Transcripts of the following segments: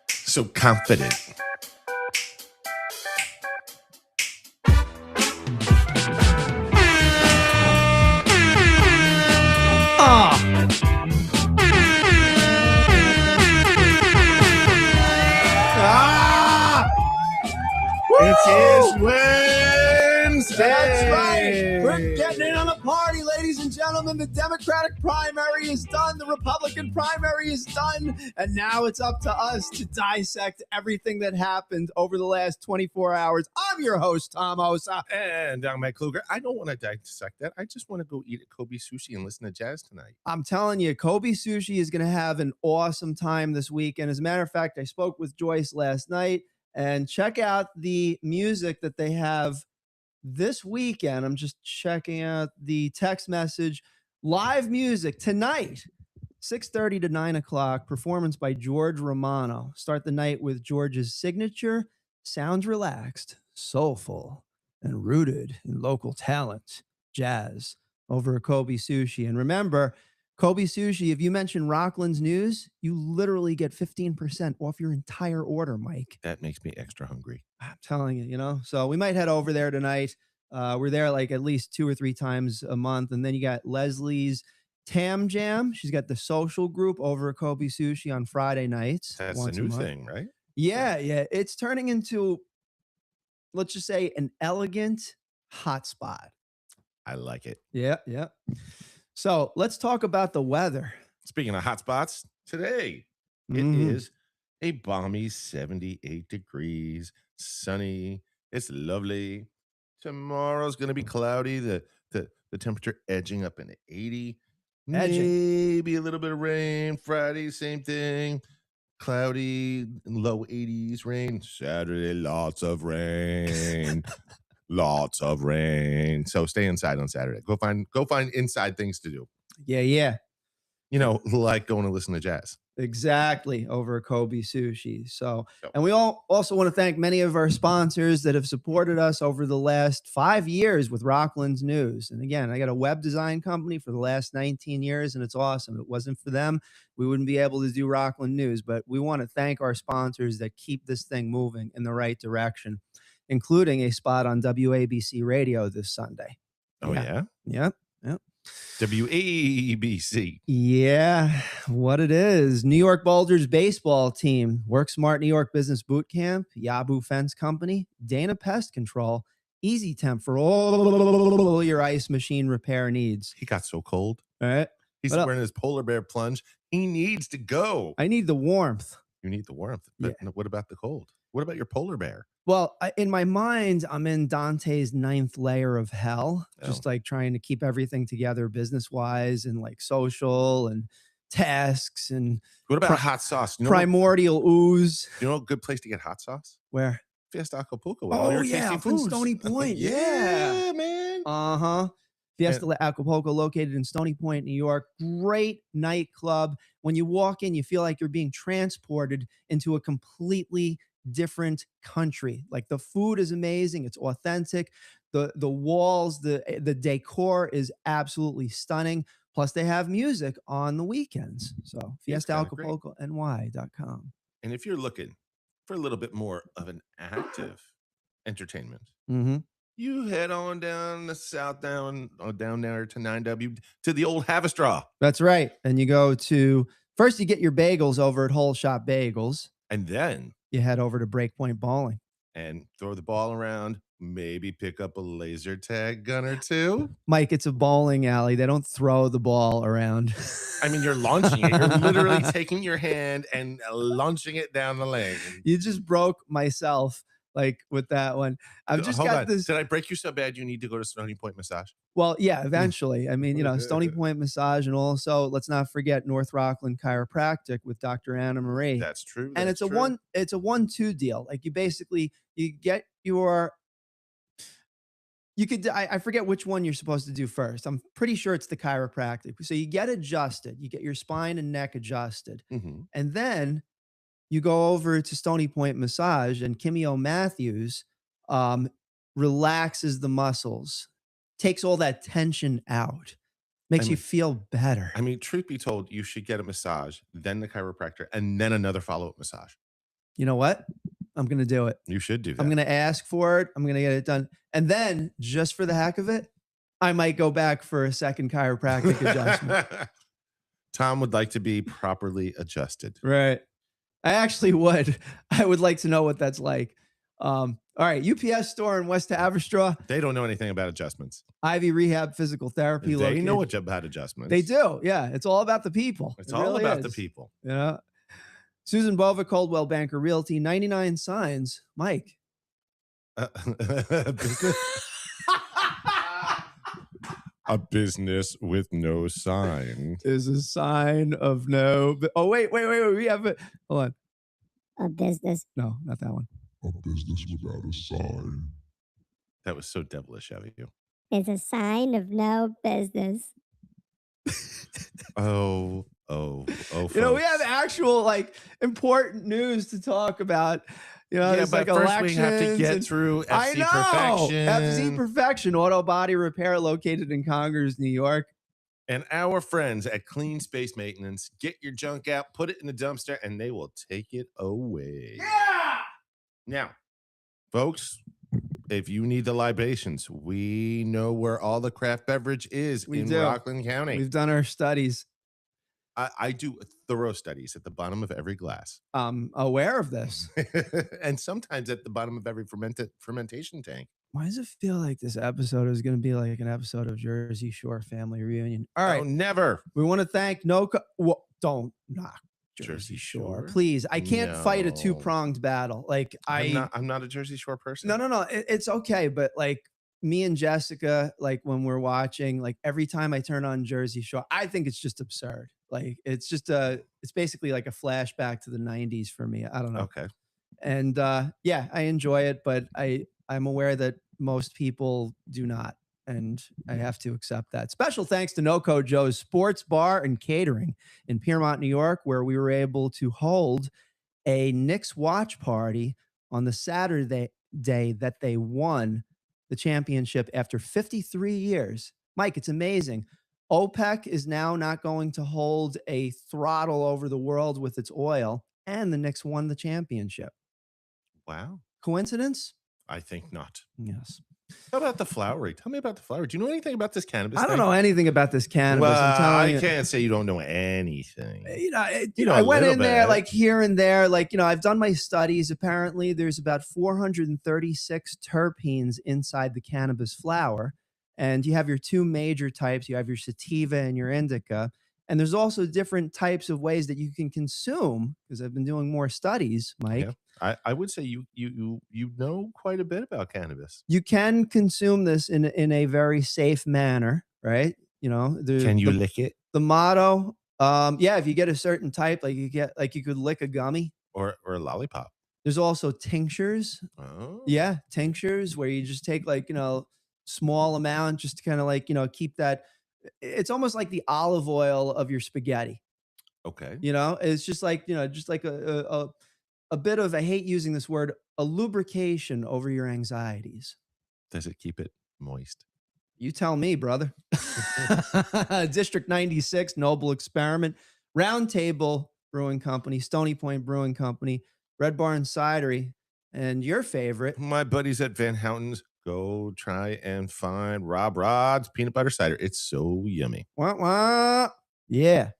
So confident. It is Wednesday. That's right. We're getting in on the party, ladies and gentlemen. The Democratic primary is done. The Republican primary is done. And now it's up to us to dissect everything that happened over the last 24 hours. I'm your host, Tom Osa. And I'm Mike Kluger. I don't want to dissect that. I just want to go eat at Kobe Sushi and listen to jazz tonight. I'm telling you, Kobe Sushi is going to have an awesome time this weekend. As a matter of fact, I spoke with Joyce last night. And check out the music that they have this weekend. I'm just checking out the text message. Live music tonight, 6:30 to 9 o'clock. Performance by George Romano. Start the night with George's signature. Sounds relaxed, soulful, and rooted in local talent. Jazz over at Kobe Sushi. And remember, Kobe Sushi, if you mention Rockland's News, you literally get 15% off your entire order, Mike. That makes me extra hungry. I'm telling you, So we might head over there tonight. We're there like at least 2 or 3 times a month. And then you got Leslie's Tam Jam. She's got the social group over at Kobe Sushi on Friday nights. That's a new thing, right? Yeah. It's turning into, let's just say, an elegant hotspot. I like it. Yeah. So let's talk about the weather. Speaking of hot spots, today it is a balmy 78 degrees, sunny. It's lovely. Tomorrow's going to be cloudy. The temperature edging up into 80. Maybe a little bit of rain. Friday, same thing. Cloudy, low 80s, rain. Saturday, lots of rain. Lots of rain. So stay inside on Saturday. Go find inside things to do. Yeah. Like going to listen to jazz. Exactly, over at Kobe Sushi. So, and we all also want to thank many of our sponsors that have supported us over the last 5 years with Rockland's News. And again, I got a web design company for the last 19 years, and it's awesome. If it wasn't for them, we wouldn't be able to do Rockland News. But we want to thank our sponsors that keep this thing moving in the right direction, including a spot on WABC radio this Sunday. Oh, yeah? Yep. WABC. Yeah, what it is. New York Bullders baseball team, Work Smart New York Business Boot Camp, Yabu Fence Company, Dana Pest Control, Easy Temp for all your ice machine repair needs. He got so cold. All right. He's wearing his polar bear plunge. He needs to go. I need the warmth. You need the warmth. But what about the cold? What about your polar bear? Well, in my mind, I'm in Dante's 9th layer of hell, just like trying to keep everything together business-wise and like social and tasks and what about hot sauce? Primordial ooze. You know a good place to get hot sauce? Where? Fiesta Acapulco. Oh, yeah, up in Stony Point. Yeah, man. Fiesta Acapulco, located in Stony Point, New York. Great nightclub. When you walk in, you feel like you're being transported into a completely different country. Like the food is amazing. It's authentic. The walls, the decor is absolutely stunning. Plus they have music on the weekends. So fiestaacapulcony.com. And if you're looking for a little bit more of an active entertainment, you head on down the south, down there to 9W to the old Havistraw. That's right. And you go to, first you get your bagels over at Whole Shop Bagels. And then you head over to Breakpoint Bowling. And throw the ball around, maybe pick up a laser tag gun or two. Mike, it's a bowling alley. They don't throw the ball around. I mean, you're launching it. You're literally taking your hand and launching it down the lane. You just broke myself. Like with that one, I've just got this. Did I break you so bad you need to go to Stony Point Massage? Well, yeah, eventually. I mean, Stony Point Massage, and also let's not forget North Rockland Chiropractic with Dr. Anna Marie. That's true. And it's a 1-2 deal. Like you get your. I forget which one you're supposed to do first. I'm pretty sure it's the chiropractic. So you get adjusted. You get your spine and neck adjusted, and then you go over to Stony Point Massage, and Kimmy O'Matthews relaxes the muscles, takes all that tension out. Makes I you mean, feel better. truth be told, you should get a massage, then the chiropractor, and then another follow-up massage. You know what? I'm gonna do it. You should do I'm that. gonna ask for it. I'm gonna get it done. And then, just for the heck of it, I might go back for a second chiropractic adjustment. Tom would like to be properly adjusted. Right. I actually would. I would like to know what that's like. All right, UPS store in West Haverstraw, They don't know anything about adjustments. Ivy Rehab Physical Therapy They know located. about adjustments. They do. Yeah, it's all about the people. It's It all really about the is. people. You know, Susan Bova, Coldwell Banker Realty, 99 Signs. Mike. Business- a business with no sign. Is a sign of no. Oh, wait. We have it. Hold on. A business. No, not that one. A business without a sign. That was so devilish out of you. It's a sign of no business. Oh, You know, we have folks. actual like important news to talk about. You know, Yeah, there's but like first we have to elections get and- through I FC know. Perfection. FC Perfection Auto Body Repair located in Congers, New York. And our friends at Clean Space Maintenance, get your junk out, put it in the dumpster, and they will take it away. Yeah. Now, folks, if you need the libations, we know where all the craft beverage is We in do. Rockland County. We've done our studies. I do thorough studies at the bottom of every glass. I'm aware of this. And sometimes at the bottom of every fermentation tank. Why does it feel like this episode is going to be like an episode of Jersey Shore Family Reunion? All right. Oh, never. We want to thank don't knock Jersey Jersey Shore. Shore? Please. I can't fight a No. two-pronged battle. Like I'm not a Jersey Shore person. No. It's okay, but like me and Jessica, like when we're watching, like every time I turn on Jersey Shore, I think it's just absurd. Like it's basically like a flashback to the 90s for me. I don't know. Okay. And yeah, I enjoy it, but I'm aware that most people do not, and I have to accept that. Special thanks to NoCo Joe's Sports Bar and Catering in Piermont, New York, where we were able to hold a Knicks watch party on the Saturday day that they won the championship after 53 years. Mike, it's amazing. OPEC is now not going to hold a throttle over the world with its oil, and the Knicks won the championship. Wow. Coincidence? I think not. Yes. How about the flowery? Tell me about the flowery. Do you know anything about this cannabis? I don't know anything about this cannabis. Well, I'm telling I you. can't say you don't know anything. You know, You know I a went little in there bit. like here and there. Like, you know, I've done my studies. Apparently, there's about 436 terpenes inside the cannabis flower. And you have your two major types. You have your sativa and your indica. And there's also different types of ways that you can consume, because I've been doing more studies, Mike. Yeah. I would say you know quite a bit about cannabis. You can consume this in a very safe manner, right? You know, Can you lick it the motto, yeah, if you get a certain type, like you could lick a gummy. or a lollipop? There's also tinctures. Oh, Yeah, tinctures where you just take like, you know, small amount just to kind of like, you know, keep that. It's almost like the olive oil of your spaghetti. okay. You know, it's just like, you know, just like a bit of, I hate using this word, a lubrication over your anxieties. Does it keep it moist? You tell me, brother. District 96, Noble Experiment, Round Table Brewing Company, Stony Point Brewing Company, Red Barn Cidery, and your favorite. My buddies at Van Houten's, go try and find Rob Rod's peanut butter cider. It's so yummy. Wah, wah. Yeah.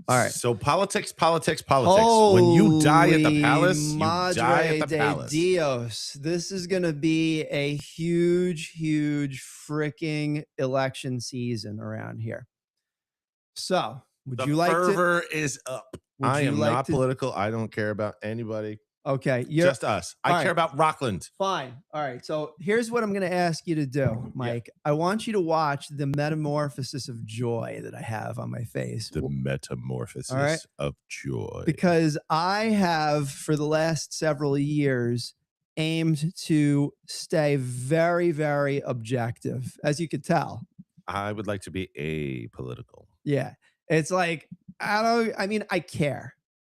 All right. So politics. When you die at the palace, you die Madre at the de palace. Dios. This is going to be a huge freaking election season around here. So, would The you like to? fervor is up. Would I you am like not to- political. I don't care about anybody. Okay, you're Just us. I all care right. about Rockland. fine. All right. So here's what I'm going to ask you to do, Mike. I want you to watch the metamorphosis of joy that I have on my face. The metamorphosis All right. of joy. Because I have, for the last several years, aimed to stay very, very objective, as you could tell. I would like to be apolitical. Yeah. It's like, I care.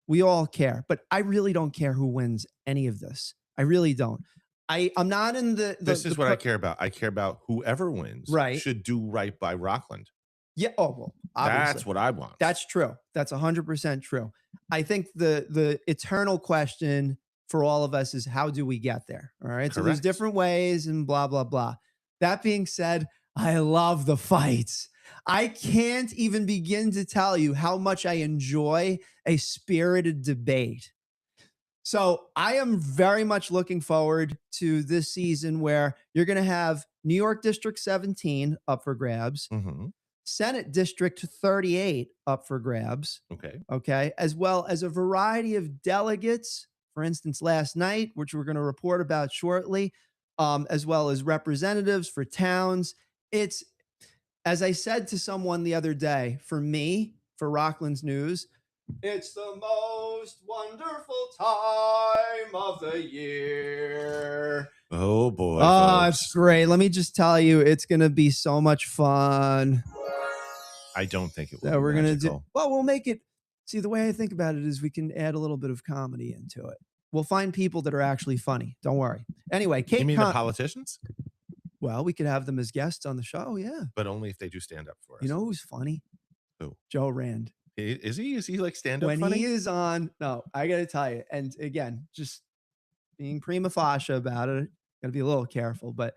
We all care, but I really don't care who wins any of this. I really don't. I'm not in the This is what I care about. I care about whoever wins Right. should do right by Rockland. Yeah. Oh, well, obviously. That's what I want. That's true. That's 100% true. I think the eternal question for all of us is how do we get there? All right. So there's Correct. different ways and blah, blah, blah. That being said, I love the fights. I can't even begin to tell you how much I enjoy a spirited debate. So I am very much looking forward to this season where you're going to have New York District 17 up for grabs, Mhm. Senate District 38 up for grabs, Okay. okay, as well as a variety of delegates, for instance, last night, which we're going to report about shortly, as well as representatives for towns. It's, as I said to someone the other day, for me, for Rockland's News, it's the most wonderful time of the year. Oh boy. Oh, folks. it's great. Let me just tell you, it's going to be so much fun. I don't think it will. That be we're going to do. magical. Well, we'll make it. See, the way I think about it is we can add a little bit of comedy into it. We'll find people that are actually funny. Don't worry. Anyway, Kate You mean the politicians? well, we could have them as guests on the show. Yeah. But only if they do stand up for us. You know who's funny? Who? Joe Rand. Is he? Is he like stand up When funny? he is on, no, I got to tell you. And again, just being prima facie about it, got to be a little careful, but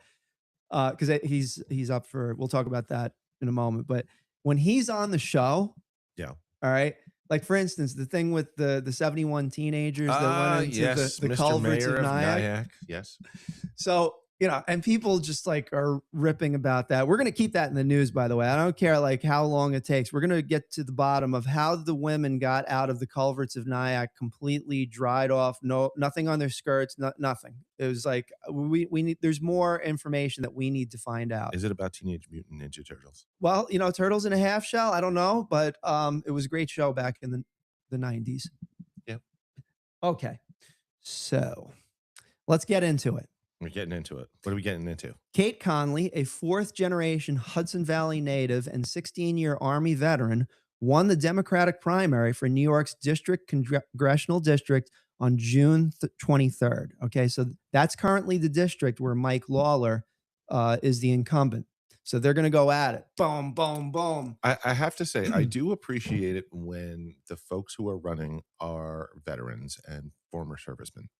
because he's up for, we'll talk about that in a moment. But when he's on the show, Yeah. all right. Like for instance, the thing with the 71 teenagers that went into yes, the Mr. culverts Mayor of Nyack. Nyack. Yes. So, you know, and people just like are ripping about that. We're going to keep that in the news, by the way. I don't care like how long it takes. We're going to get to the bottom of how the women got out of the culverts of Nyack completely dried off. No, nothing on their skirts, nothing. It was like, we need, there's more information that we need to find out. Is it about Teenage Mutant Ninja Turtles? Well, you know, Turtles in a Half Shell. I don't know, but it was a great show back in the 90s. Yep. Okay. So let's get into it. We're getting into it. What are we getting into? Kate Conley, a fourth-generation Hudson Valley native and 16-year Army veteran, won the Democratic primary for New York's congressional district on June 23rd. Okay, so that's currently the district where Mike Lawler is the incumbent. So they're going to go at it. Boom, boom, boom. I have to say, I do appreciate it when the folks who are running are veterans and former servicemen.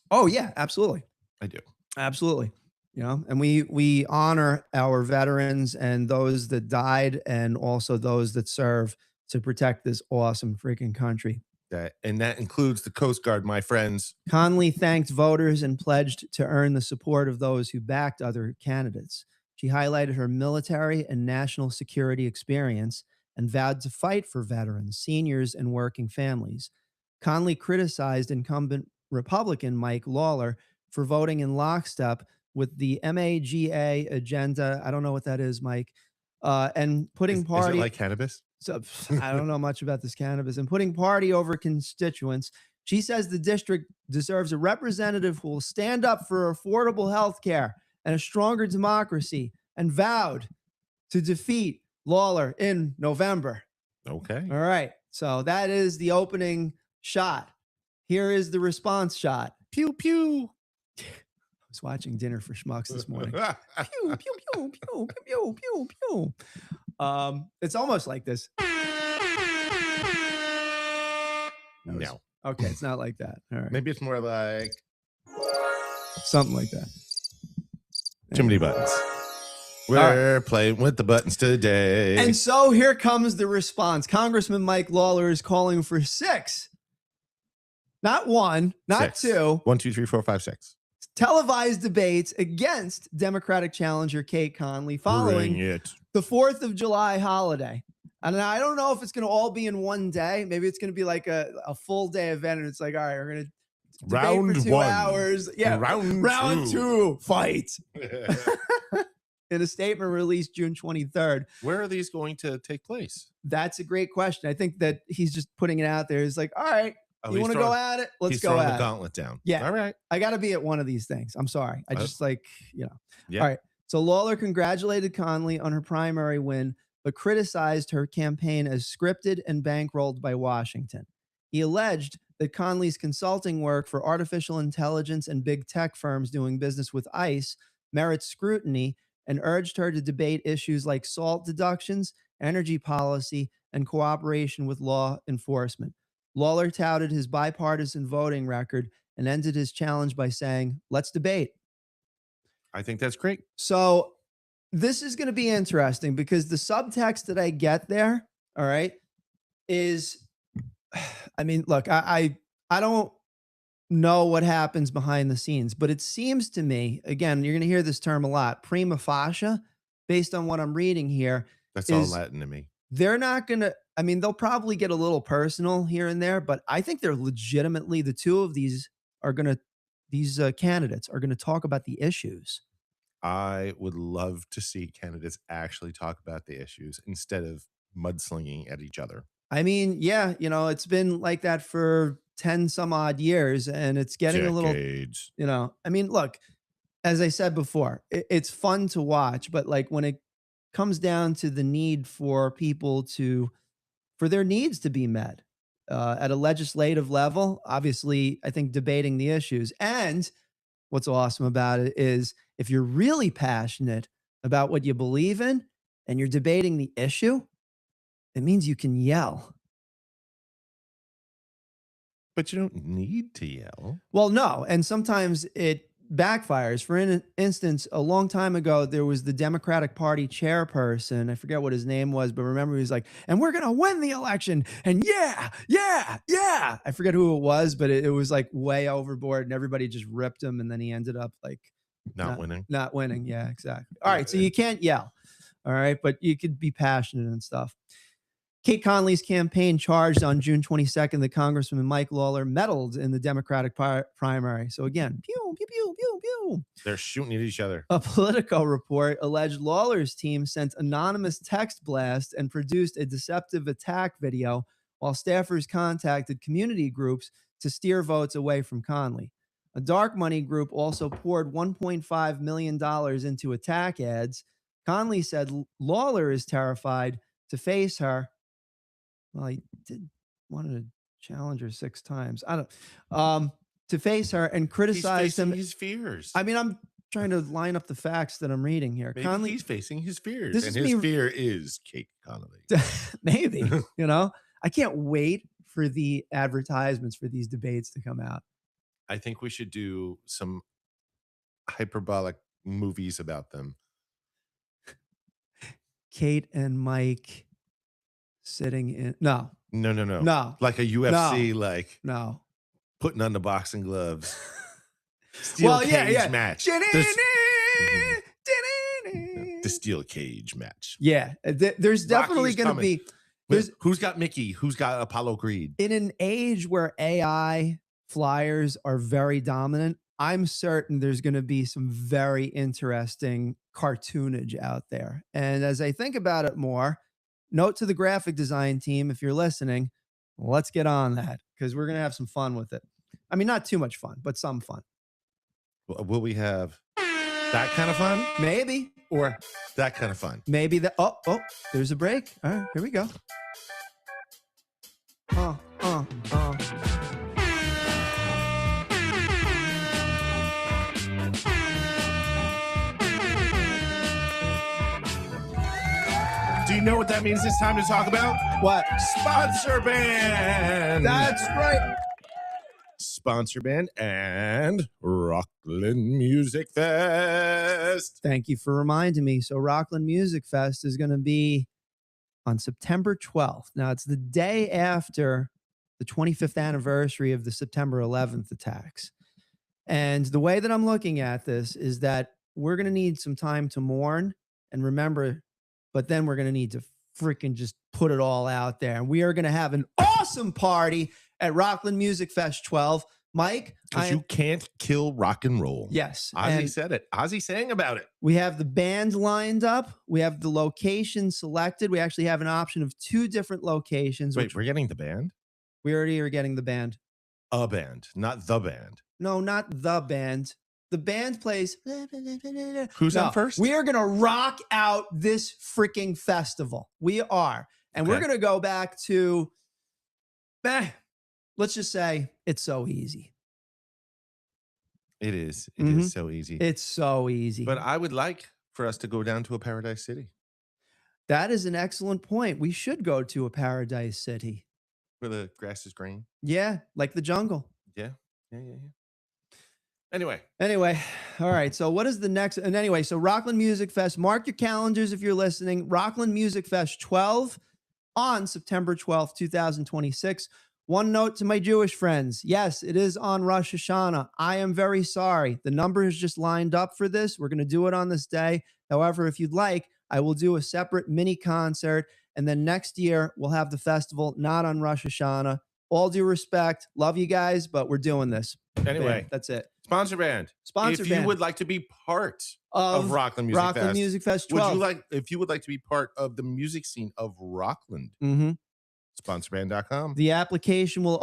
Oh, yeah, absolutely. I do. Absolutely. You know, and we honor our veterans and those that died and also those that serve to protect this awesome freaking country. That includes the Coast Guard, my friends. Conley thanked voters and pledged to earn the support of those who backed other candidates. She highlighted her military and national security experience and vowed to fight for veterans, seniors, and working families. Conley criticized incumbent Republican Mike Lawler for voting in lockstep with the MAGA agenda. I don't know what that is, Mike. And putting party. Is it like cannabis? So I don't know much about this cannabis and putting party over constituents. She says the district deserves a representative who will stand up for affordable health care and a stronger democracy, and vowed to defeat Lawler in November. Okay. All right. So that is the opening shot. Here is the response shot. Pew, pew. I was watching Dinner for Schmucks this morning. Pew, pew, pew, pew, pew, pew, pew. It's almost like this. No. Okay, it's not like that. All right. Maybe it's more like Something like that. too many buttons. We're playing with the buttons today. And so here comes the response. Congressman Mike Lawler is calling for 6. Not 1, not 6. 2. 1, 2, 3, 4, 5, 6. Televised debates against Democratic challenger Kate Conley following the 4th of July holiday. And I don't know if it's going to all be in one day. Maybe it's going to be like a full day event. And it's like, all right, we're going to debate Round for 2 1. hours. Yeah. Round two. Fight. In a statement released June 23rd. Where are these going to take place? That's a great question. I think that he's just putting it out there. He's like, all right, you want to go at it? Let's go at it. He's throwing the gauntlet down. Yeah. All right. I got to be at one of these things. I'm sorry. I just like, you know. Yeah. All right. So Lawler congratulated Conley on her primary win, but criticized her campaign as scripted and bankrolled by Washington. He alleged that Conley's consulting work for artificial intelligence and big tech firms doing business with ICE merits scrutiny, and urged her to debate issues like SALT deductions energy policy, and cooperation with law enforcement. Lawler touted his bipartisan voting record and ended his challenge by saying, "Let's debate." I think that's great. So this is going to be interesting because the subtext that I get there, all right, is, I mean, look, I don't know what happens behind the scenes, but it seems to me, again, you're going to hear this term a lot, prima facie, based on what I'm reading here, That's all is Latin to me. they're not going to, I mean, they'll probably get a little personal here and there, but I think they're legitimately, the two of these are going to, these candidates are going to talk about the issues. I would love to see candidates actually talk about the issues instead of mudslinging at each other. I mean, yeah, you know, it's been like that for 10 some odd years and it's getting a little, Decades. you know, I mean, look, as I said before, it's fun to watch, but like when it comes down to the need for people to, for their needs to be met at a legislative level, obviously, I think debating the issues. And what's awesome about it is if you're really passionate about what you believe in and you're debating the issue, it means you can yell. But you don't need to yell. Well, no. And sometimes it backfires. For instance, a long time ago, there was the Democratic Party chairperson. I forget what his name was, but remember, he was like, and we're going to win the election. And yeah, yeah, yeah. I forget who it was, but it was like way overboard and everybody just ripped him. And then he ended up like Not winning. Not winning. Yeah, exactly. All right. So you can't yell. All right. But you could be passionate and stuff. Kate Conley's campaign charged on June 22nd that Congressman Mike Lawler meddled in the Democratic primary. So again, pew, pew, pew, pew, pew. They're shooting at each other. A Politico report alleged Lawler's team sent anonymous text blasts and produced a deceptive attack video while staffers contacted community groups to steer votes away from Conley. A dark money group also poured $1.5 million into attack ads. Conley said Lawler is terrified to face her. Well, he wanted to challenge her 6 times. I don't to face her and criticize him. His fears. I mean, I'm trying to line up the facts that I'm reading here. Maybe Conley, he's facing his fears. This And is his me- fear is Kate Connolly. maybe, you know, I can't wait for the advertisements for these debates to come out. I think we should do some hyperbolic movies about them. Kate and Mike sitting in no, Like a UFC, like no. putting on the boxing gloves. Steel Well, cage yeah. match. The steel cage match. Yeah, there's definitely going to be. Who's got Mickey? Who's got Apollo Creed? In an age where AI flyers are very dominant, I'm certain there's going to be some very interesting cartoonage out there. And as I think about it more, note to the graphic design team, if you're listening, let's get on that because we're going to have some fun with it. I mean, not too much fun, but some fun. Will we have that kind of fun? Maybe. Or that kind of fun. Maybe that. Oh, there's a break. All right, here we go. Do you know what that means? It's time to talk about what? Sponsor Band. That's right. Sponsor Band and Rockland Music Fest. Thank you for reminding me. So Rockland Music Fest is going to be on September 12th. Now, it's the day after the 25th anniversary of the September 11th attacks. And the way that I'm looking at this is that we're going to need some time to mourn and remember, but then we're going to need to freaking just put it all out there. And we are going to have an awesome party at Rockland Music Fest 12. Mike, because you can't kill rock and roll. Yes. Ozzy said it. Ozzy sang about it. We have the band lined up. We have the location selected. We actually have an option of 2 different locations. Wait, we're getting the band? We already are getting the band. A band, not the band. No, not the band. The band plays. Who's on first? We are going to rock out this freaking festival. We are. And we're going to go back to, let's just say it's so easy. It is. It is so easy. It's so easy. But I would like for us to go down to a Paradise City. That is an excellent point. We should go to a paradise city. where the grass is green. Yeah, like the jungle. Yeah. Anyway, all right. So what is the next? And anyway, so Rockland Music Fest. Mark your calendars if you're listening. Rockland Music Fest 12 on September 12th, 2026. One note to my Jewish friends. Yes, it is on Rosh Hashanah. I am very sorry. The number is just lined up for this. We're going to do it on this day. However, if you'd like, I will do a separate mini concert. And then next year, we'll have the festival not on Rosh Hashanah. All due respect. Love you guys, but we're doing this. anyway, Bam, that's it. sponsor band. Sponsor if band you would like to be part of Rockland Music Fest, Music Fest 12. if you would like to be part of the music scene of Rockland, sponsorband.com. The application will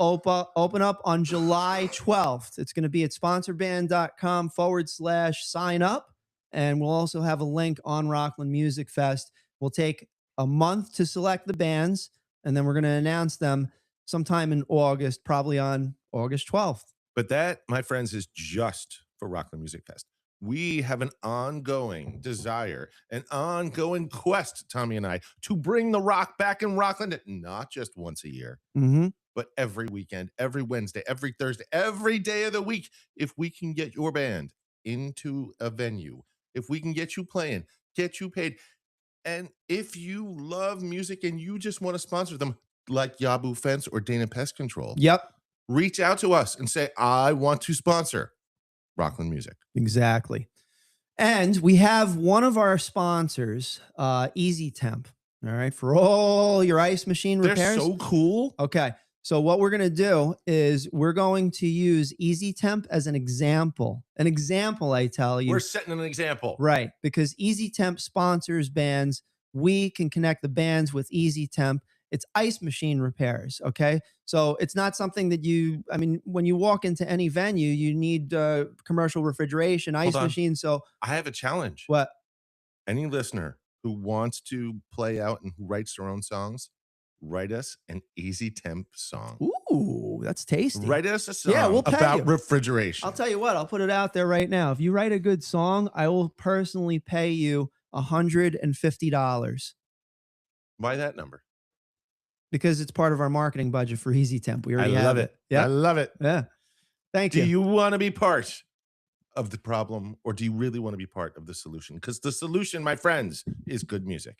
open up on July 12th. It's going to be at sponsorband.com/sign up. And we'll also have a link on Rockland Music Fest. We'll take a month to select the bands, and then we're going to announce them sometime in August, probably on August 12th. But that, my friends, is just for Rockland Music Fest. We have an ongoing desire, an ongoing quest, Tommy and I, to bring the rock back in Rockland, not just once a year, but every weekend, every Wednesday, every Thursday, every day of the week. If we can get your band into a venue, if we can get you playing, get you paid, and if you love music and you just want to sponsor them, like Yabu Fence or Dana Pest Control, reach out to us and say, I want to sponsor Rockland Music. Exactly. And we have one of our sponsors, Easy Temp. All right. For all your ice machine repairs. They're so cool. Okay. So what we're going to do is we're going to use Easy Temp as an example. An example, I tell you. We're setting an example. Right. Because Easy Temp sponsors bands. We can connect the bands with Easy Temp. It's ice machine repairs. Okay. So it's not something that when you walk into any venue, you need commercial refrigeration, ice machine. So I have a challenge. What? Any listener who wants to play out and who writes their own songs, write us an Easy Temp song. Ooh, that's tasty. Write us a song we'll pay about you. refrigeration. I'll tell you what, I'll put it out there right now. If you write a good song, I will personally pay you $150. Why that number? Because it's part of our marketing budget for Easy Temp. We already have it. Yeah, I love it. Yeah. Thank you. Do you want to be part of the problem, or do you really want to be part of the solution? Because the solution, my friends, is good music.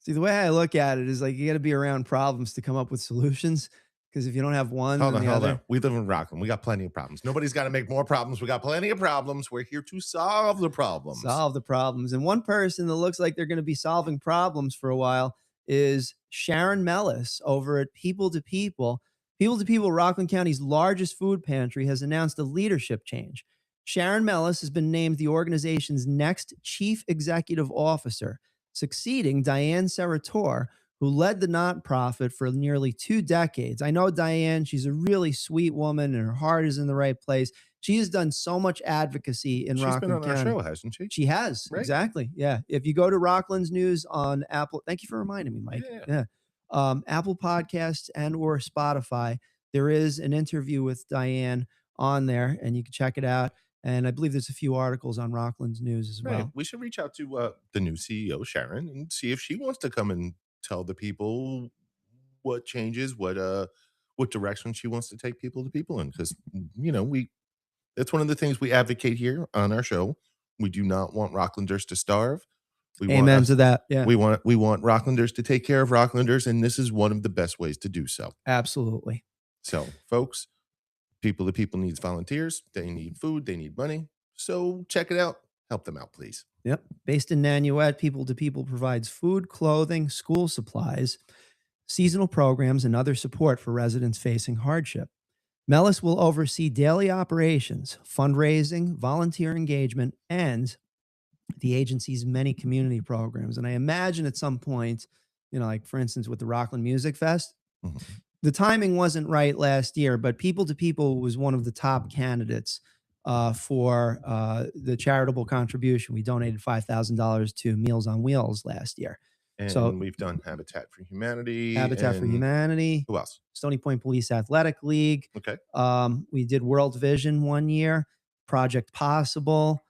See, the way I look at it is like you got to be around problems to come up with solutions. Because if you don't have one, hold on. We live in Rockland. We got plenty of problems. Nobody's got to make more problems. We got plenty of problems. We're here to solve the problems. And one person that looks like they're going to be solving problems for a while is Sharon Mellis over at People to People. People to People, Rockland County's largest food pantry, has announced a leadership change. Sharon Mellis has been named the organization's next chief executive officer, succeeding Diane Serator, who led the nonprofit for nearly 2 decades. I know Diane, she's a really sweet woman and her heart is in the right place. She has done so much advocacy in Rockland County. She's been on our show, hasn't she? She has, right? Exactly. Yeah. If you go to Rockland's News on Apple, thank you for reminding me, Mike. Yeah. Apple Podcasts and or Spotify, there is an interview with Diane on there, and you can check it out. And I believe there's a few articles on Rockland's News as well. We should reach out to the new CEO, Sharon, and see if she wants to come and tell the people what changes, what direction she wants to take People to People in. Because, that's one of the things we advocate here on our show. We do not want Rocklanders to starve. Amen to that. Yeah. We want Rocklanders to take care of Rocklanders, and this is one of the best ways to do so. Absolutely. So, folks, People to People needs volunteers. They need food. They need money. So check it out. Help them out, please. Yep. Based in Nanuet, People to People provides food, clothing, school supplies, seasonal programs, and other support for residents facing hardship. Mellis will oversee daily operations, fundraising, volunteer engagement, and the agency's many community programs. And I imagine at some point, like for instance, with the Rockland Music Fest, the timing wasn't right last year, but People to People was one of the top candidates for the charitable contribution. We donated $5,000 to Meals on Wheels last year. And so we've done Habitat for Humanity. Who else? Stony Point Police Athletic League. Okay. We did World Vision one year. Project Possible.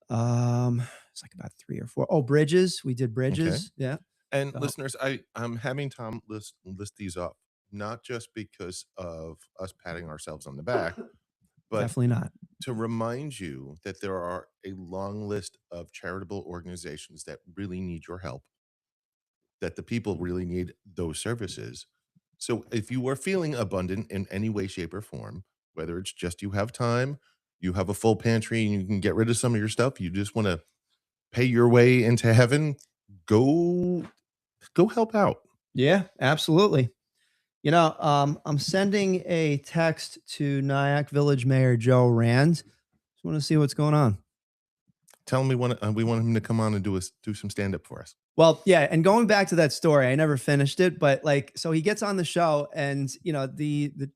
It's like about 3 or 4. Oh, Bridges. We did Bridges. Okay. Yeah. And So, listeners, I'm having Tom list these up, not just because of us patting ourselves on the back, but definitely not. to remind you that there are a long list of charitable organizations that really need your help, that the people really need those services. So if you are feeling abundant in any way, shape, or form, whether it's just you have time, you have a full pantry and you can get rid of some of your stuff, you just want to pay your way into heaven, go help out. Yeah, absolutely. I'm sending a text to Nyack Village Mayor Joe Rand. Just want to see what's going on. Tell him we want him to come on and do some stand up for us. Well, yeah, and going back to that story, I never finished it, but like, so he gets on the show, and the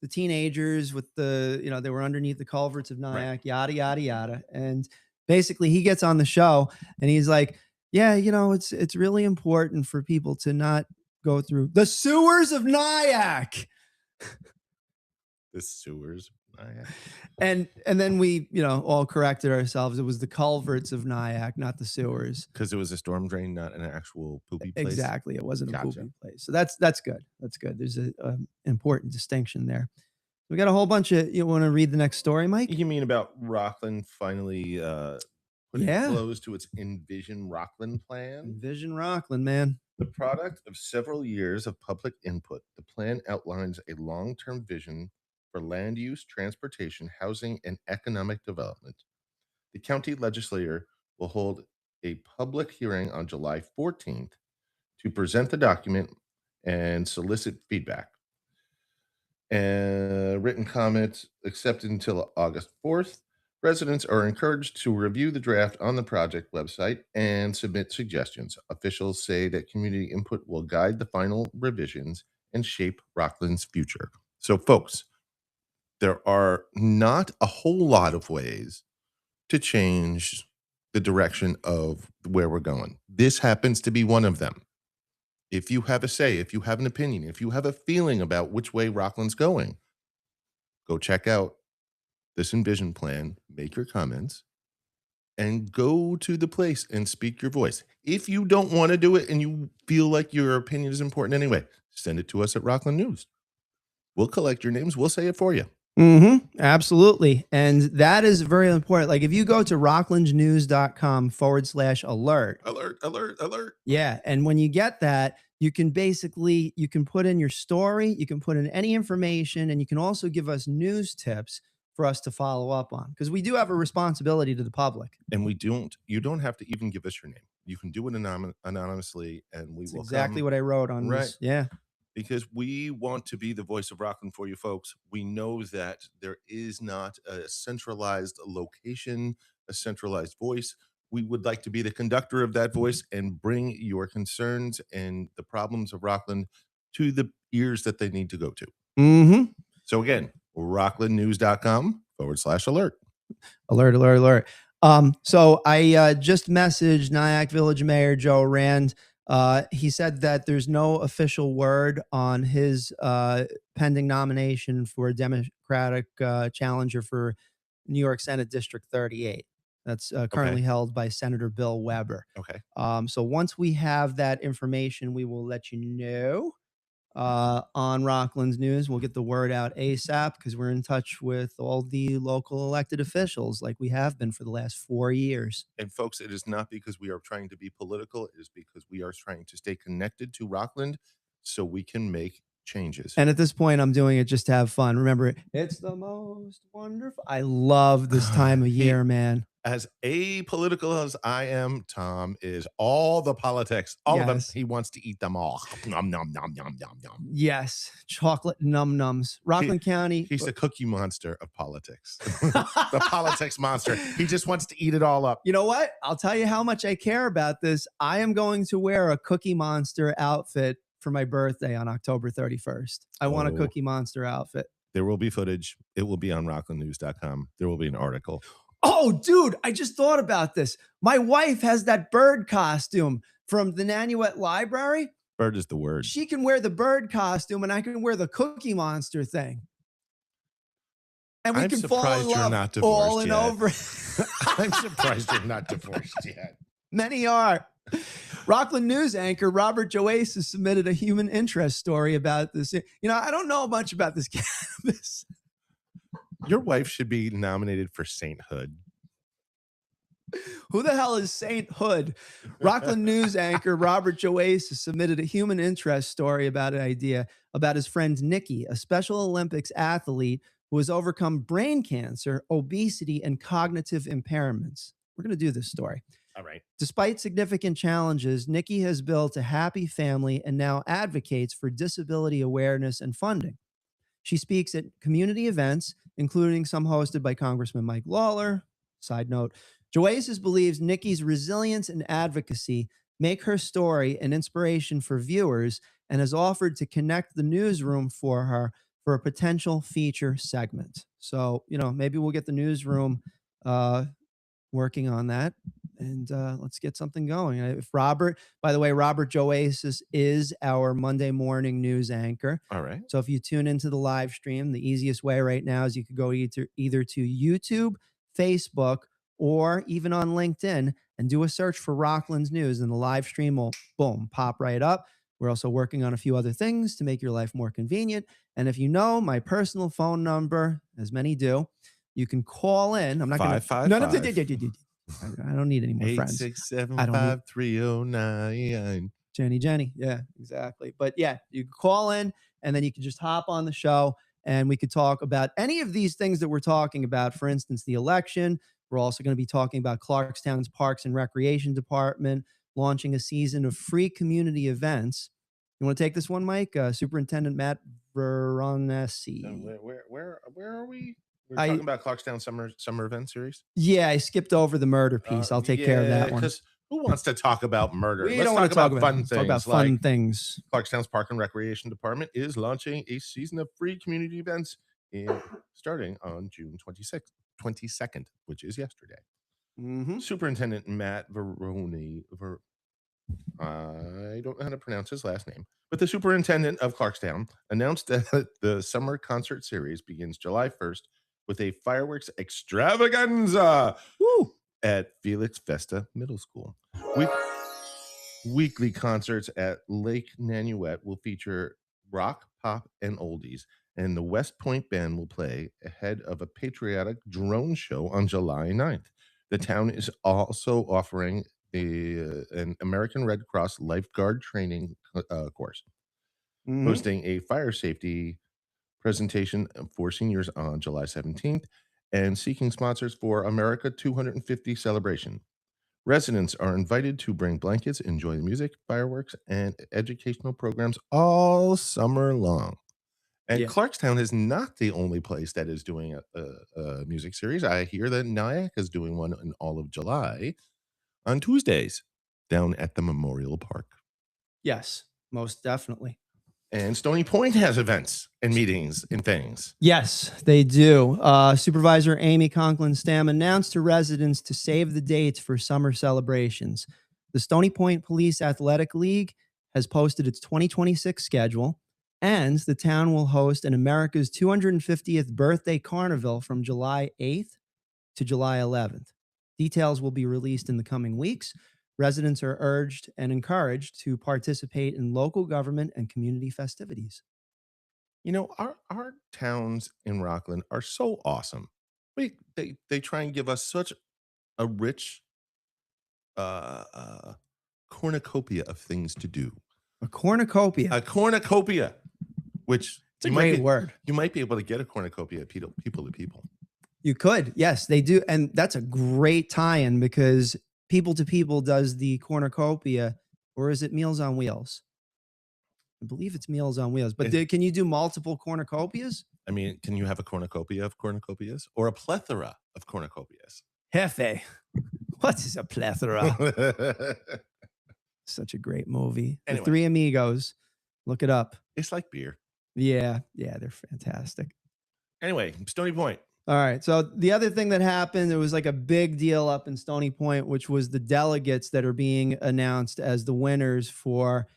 teenagers with they were underneath the culverts of Nyack, yada yada yada, and basically he gets on the show, and he's like, yeah, it's really important for people to not go through the sewers of Nyack. The sewers. And then we, all corrected ourselves. It was the culverts of Nyack, not the sewers. Because it was a storm drain, not an actual poopy place. Exactly. It wasn't Gotcha. a poopy place. So that's good. That's good. There's a important distinction there. We got a whole bunch of, you want to read the next story, Mike? You mean about Rockland finally putting close to its Envision Rockland plan? Envision Rockland, man. The product of several years of public input, the plan outlines a long-term vision for land use, transportation, housing, and economic development. The county legislature will hold a public hearing on July 14th to present the document and solicit feedback. And written comments accepted until August 4th. Residents are encouraged to review the draft on the project website and submit suggestions. Officials say that community input will guide the final revisions and shape Rockland's future. So, folks, there are not a whole lot of ways to change the direction of where we're going. This happens to be one of them. If you have a say, if you have an opinion, if you have a feeling about which way Rockland's going, go check out this Envision plan, make your comments, and go to the place and speak your voice. If you don't want to do it and you feel like your opinion is important anyway, send it to us at Rockland News. We'll collect your names. We'll say it for you. Absolutely. And that is very important. Like if you go to rocklandnews.com/alert. Alert. Yeah. And when you get that, you can put in your story, you can put in any information, and you can also give us news tips for us to follow up on, because we do have a responsibility to the public. And you don't have to even give us your name. You can do it anonymously, and we will exactly what I wrote on this. Yeah. Because we want to be the voice of Rockland for you folks. We know that there is not a centralized location, a centralized voice. We would like to be the conductor of that voice and bring your concerns and the problems of Rockland to the ears that they need to go to. So again, rocklandnews.com/alert. Alert. So I just messaged Nyack Village Mayor Joe Rand. He said that there's no official word on his pending nomination for a Democratic challenger for New York Senate District 38. That's currently held by Senator Bill Weber. Okay. So once we have that information, we will let you know on Rockland's News. We'll get the word out ASAP, because we're in touch with all the local elected officials like we have been for the last 4 years. And folks, it is not because we are trying to be political. It is because we are trying to stay connected to Rockland so we can make changes. And at this point, I'm doing it just to have fun. Remember, it's the most wonderful. I love this time of year, man. As apolitical as I am, Tom is all the politics, all of them. He wants to eat them all. Nom, nom, nom, nom, nom, nom. Yes. Chocolate num-nums. Rockland County. He's the cookie monster of politics. The politics monster. He just wants to eat it all up. You know what? I'll tell you how much I care about this. I am going to wear a Cookie Monster outfit for my birthday on October 31st. I want a Cookie Monster outfit. There will be footage. It will be on rocklandnews.com. There will be an article. Oh, dude, I just thought about this. My wife has that bird costume from the Nanuet Library. Bird is the word. She can wear the bird costume, and I can wear the Cookie Monster thing. And we can fall in love all and over. I'm surprised you're not divorced yet. Many are. Rockland news anchor Robert Joace has submitted a human interest story about this. I don't know much about this cannabis. Your wife should be nominated for sainthood. Who the hell is Saint Hood? Rockland news anchor Robert Joace has submitted a human interest story about an idea about his friend Nikki, a Special Olympics athlete who has overcome brain cancer, obesity, and cognitive impairments. We're going to do this story. All right. Despite significant challenges, Nikki has built a happy family and now advocates for disability awareness and funding. She speaks at community events, including some hosted by Congressman Mike Lawler. Side note, Joaces believes Nikki's resilience and advocacy make her story an inspiration for viewers and has offered to connect the newsroom for her for a potential feature segment. So, maybe we'll get the newsroom working on that, and let's get something going. If Robert, by the way, Robert Joaces is our Monday morning news anchor. All right. So if you tune into the live stream, the easiest way right now is you could go either to YouTube, Facebook, or even on LinkedIn and do a search for Rockland's News, and the live stream will, boom, pop right up. We're also working on a few other things to make your life more convenient. And if you know my personal phone number, as many do, you can call in. I'm not going to. I don't need any more friends. 867-530-9. Jenny. Yeah, exactly. But yeah, you can call in and then you can just hop on the show and we could talk about any of these things that we're talking about. For instance, the election. We're also going to be talking about Clarkstown's Parks and Recreation Department launching a season of free community events. You want to take this one, Mike? Superintendent Matt Veronesi. Where are we? We're talking about Clarkstown summer event series. Yeah, I skipped over the murder piece. I'll take care of that one. Because who wants to talk about murder? Let's don't want to talk about fun things. Talk about fun things. Clarkstown's Park and Recreation Department is launching a season of free community events starting on June 22nd, which is yesterday. Mm-hmm. Superintendent Matt Veroni, I don't know how to pronounce his last name, but the superintendent of Clarkstown announced that the summer concert series begins July 1st with a fireworks extravaganza at Felix Vesta Middle School. Weekly concerts at Lake Nanuet will feature rock, pop, and oldies, and the West Point Band will play ahead of a patriotic drone show on July 9th. The town is also offering an American Red Cross lifeguard training course, hosting a fire safety presentation for seniors on July 17th, and seeking sponsors for America 250 celebration. Residents are invited to bring blankets, enjoy the music, fireworks, and educational programs all summer long. And Clarkstown is not the only place that is doing a music series. I hear that Nyack is doing one in all of July on Tuesdays down at the Memorial Park. Yes, most definitely. And Stony Point has events and meetings and things. Yes, they do. Supervisor Amy Conklin-Stam announced to residents to save the dates for summer celebrations. The Stony Point Police Athletic League has posted its 2026 schedule, and the town will host an America's 250th birthday carnival from July 8th to July 11th. Details will be released in the coming weeks. Residents are urged and encouraged to participate in local government and community festivities. You know, our towns in Rockland are so awesome. They try and give us such a rich cornucopia of things to do. A cornucopia. A cornucopia, which it's a great word. You might be able to get a cornucopia people to people. You could, yes, they do, and that's a great tie-in because People to People does the cornucopia, or is it Meals on Wheels? I believe it's Meals on Wheels. But can you do multiple cornucopias? I mean, can you have a cornucopia of cornucopias or a plethora of cornucopias? Jefe, what is a plethora? Such a great movie. Anyway. The Three Amigos. Look it up. It's like beer. Yeah, they're fantastic. Anyway, Stony Point. All right. So the other thing that happened, there was like a big deal up in Stony Point, which was the delegates that are being announced as the winners for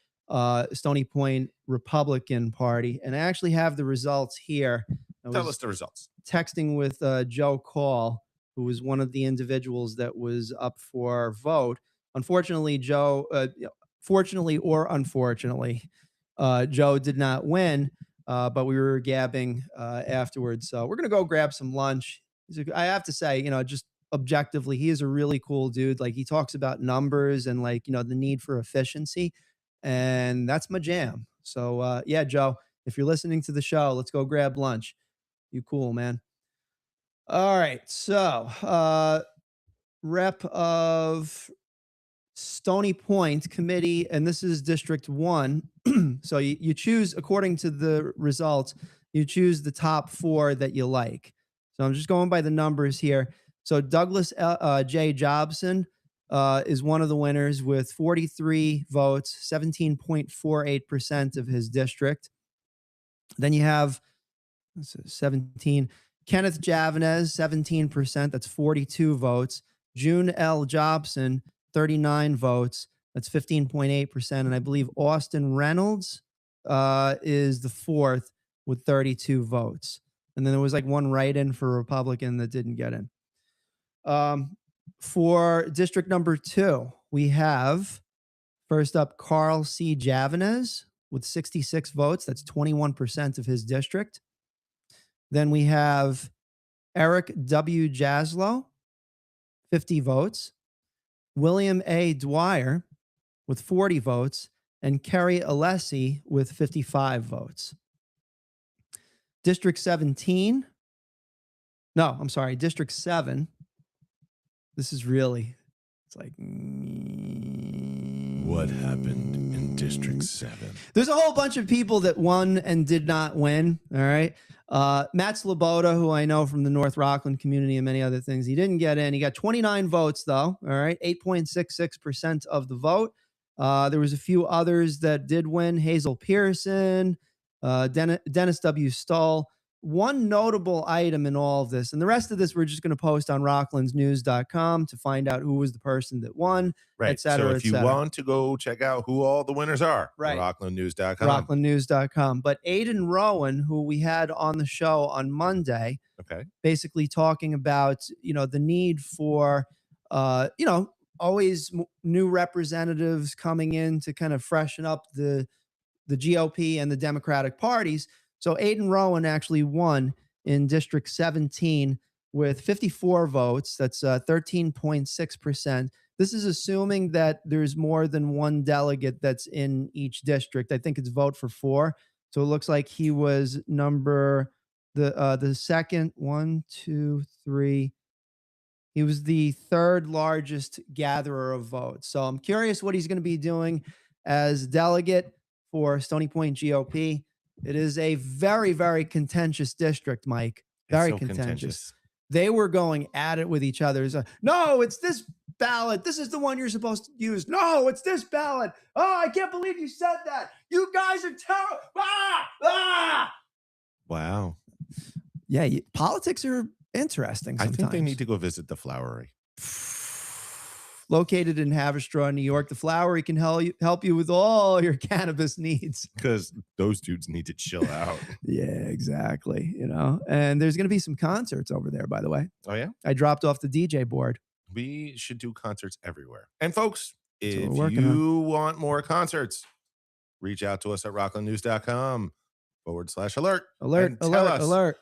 Stony Point Republican Party. And I actually have the results here. Tell us the results. Texting with Joe Call, who was one of the individuals that was up for vote. Unfortunately, Joe, fortunately or unfortunately, Joe did not win, but we were gabbing afterwards. So we're going to go grab some lunch. I have to say, just objectively, he is a really cool dude. Like he talks about numbers and like, the need for efficiency. And that's my jam. So yeah, Joe, if you're listening to the show, let's go grab lunch. You cool, man. All right. So rep of Stony Point committee, and this is District 1. So you choose, according to the results, you choose the top 4 that you like. So I'm just going by the numbers here. So Douglas J. Jobson is one of the winners with 43 votes, 17.48% of his district. Then you have 17. Kenneth Javanez, 17%. That's 42 votes. June L. Jobson, 39 votes. That's 15.8%. And I believe Austin Reynolds is the 4th with 32 votes. And then there was like one write-in for a Republican that didn't get in. For district number 2, we have first up Carl C. Javanez with 66 votes. That's 21% of his district. Then we have Eric W. Jaslow, 50 votes. William A. Dwyer with 40 votes. And Kerry Alessi with 55 votes. District 17. No, I'm sorry. District 7. This is really, it's like. What happened in District 7? There's a whole bunch of people that won and did not win. All right. Matt Sloboda, who I know from the North Rockland community and many other things, he didn't get in. He got 29 votes, though. All right. 8.66% of the vote. There was a few others that did win. Hazel Pearson, Dennis W. Stull. One notable item in all of this, and the rest of this we're just going to post on rocklandsnews.com to find out who was the person that won, right. et cetera, so if you want to go check out who all the winners are, right, rocklandnews.com. rocklandnews.com. But Aiden Rowan, who we had on the show on Monday, okay, basically talking about, the need for, always new representatives coming in to kind of freshen up the GOP and the Democratic parties. So Aiden Rowan actually won in District 17 with 54 votes. That's 13.6%. This is assuming that there's more than one delegate that's in each district. I think it's vote for 4. So it looks like he was the second, 1, 2, 3. He was the 3rd largest gatherer of votes. So I'm curious what he's going to be doing as delegate for Stony Point GOP. It is a very, very contentious district, Mike. Very so contentious. They were going at it with each other. No, it's this ballot. This is the one you're supposed to use. No, it's this ballot. Oh, I can't believe you said that. You guys are terrible. Wow. Yeah, politics are interesting sometimes. I think they need to go visit the Flowery. Located in Haverstraw, New York, the Flowery can help you with all your cannabis needs. Because those dudes need to chill out. Yeah, exactly. And there's going to be some concerts over there, by the way. Oh, yeah? I dropped off the DJ board. We should do concerts everywhere. And folks, if you want more concerts, reach out to us at rocklandnews.com/alert. Alert.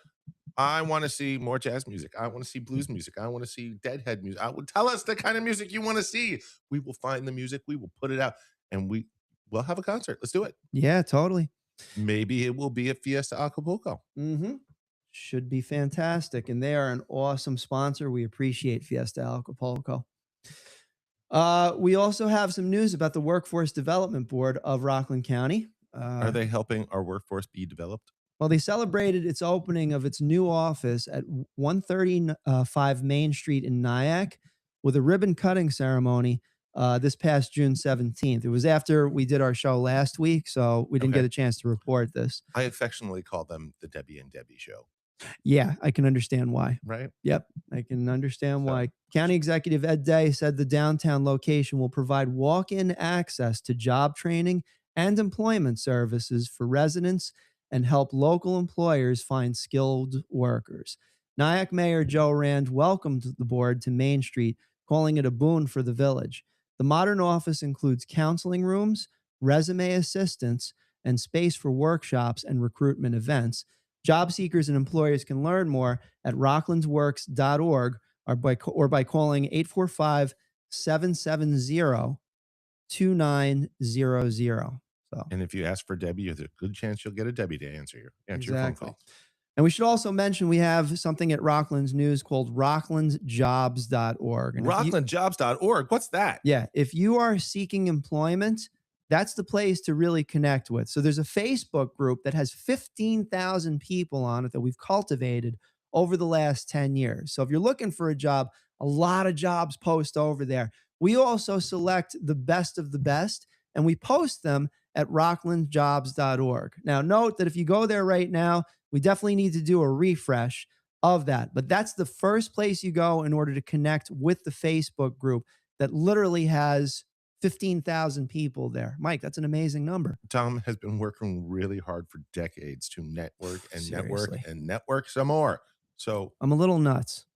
I want to see more jazz music. I want to see blues music. I want to see Deadhead music. Tell us the kind of music you want to see. We will find the music. We will put it out, and we'll have a concert. Let's do it. Yeah, totally. Maybe it will be at Fiesta Acapulco. Mm-hmm. Should be fantastic. And they are an awesome sponsor. We appreciate Fiesta Acapulco. We also have some news about the Workforce Development Board of Rockland County. Are they helping our workforce be developed? Well, they celebrated its opening of its new office at 135 Main Street in Nyack with a ribbon cutting ceremony this past June 17th. It was after we did our show last week, so we didn't get a chance to report this. I affectionately call them the Debbie and Debbie show. Yeah, I can understand why. Right? Yep, I can understand why. County Executive Ed Day said the downtown location will provide walk-in access to job training and employment services for residents and help local employers find skilled workers. Nyack Mayor Joe Rand welcomed the board to Main Street, calling it a boon for the village. The modern office includes counseling rooms, resume assistance, and space for workshops and recruitment events. Job seekers and employers can learn more at rocklandsworks.org or by calling 845-770-2900. So, And if you ask for Debbie, there's a good chance you'll get a Debbie to answer your phone call. And we should also mention we have something at Rockland's News called rocklandsjobs.org. And Rocklandjobs.org. What's that? Yeah. If you are seeking employment, that's the place to really connect with. So there's a Facebook group that has 15,000 people on it that we've cultivated over the last 10 years. So if you're looking for a job, a lot of jobs post over there. We also select the best of the best and we post them at rocklandjobs.org. Now, note that if you go there right now, we definitely need to do a refresh of that. But that's the first place you go in order to connect with the Facebook group that literally has 15,000 people there. Mike, that's an amazing number. Tom has been working really hard for decades to network and network Seriously. and network some more. So I'm a little nuts.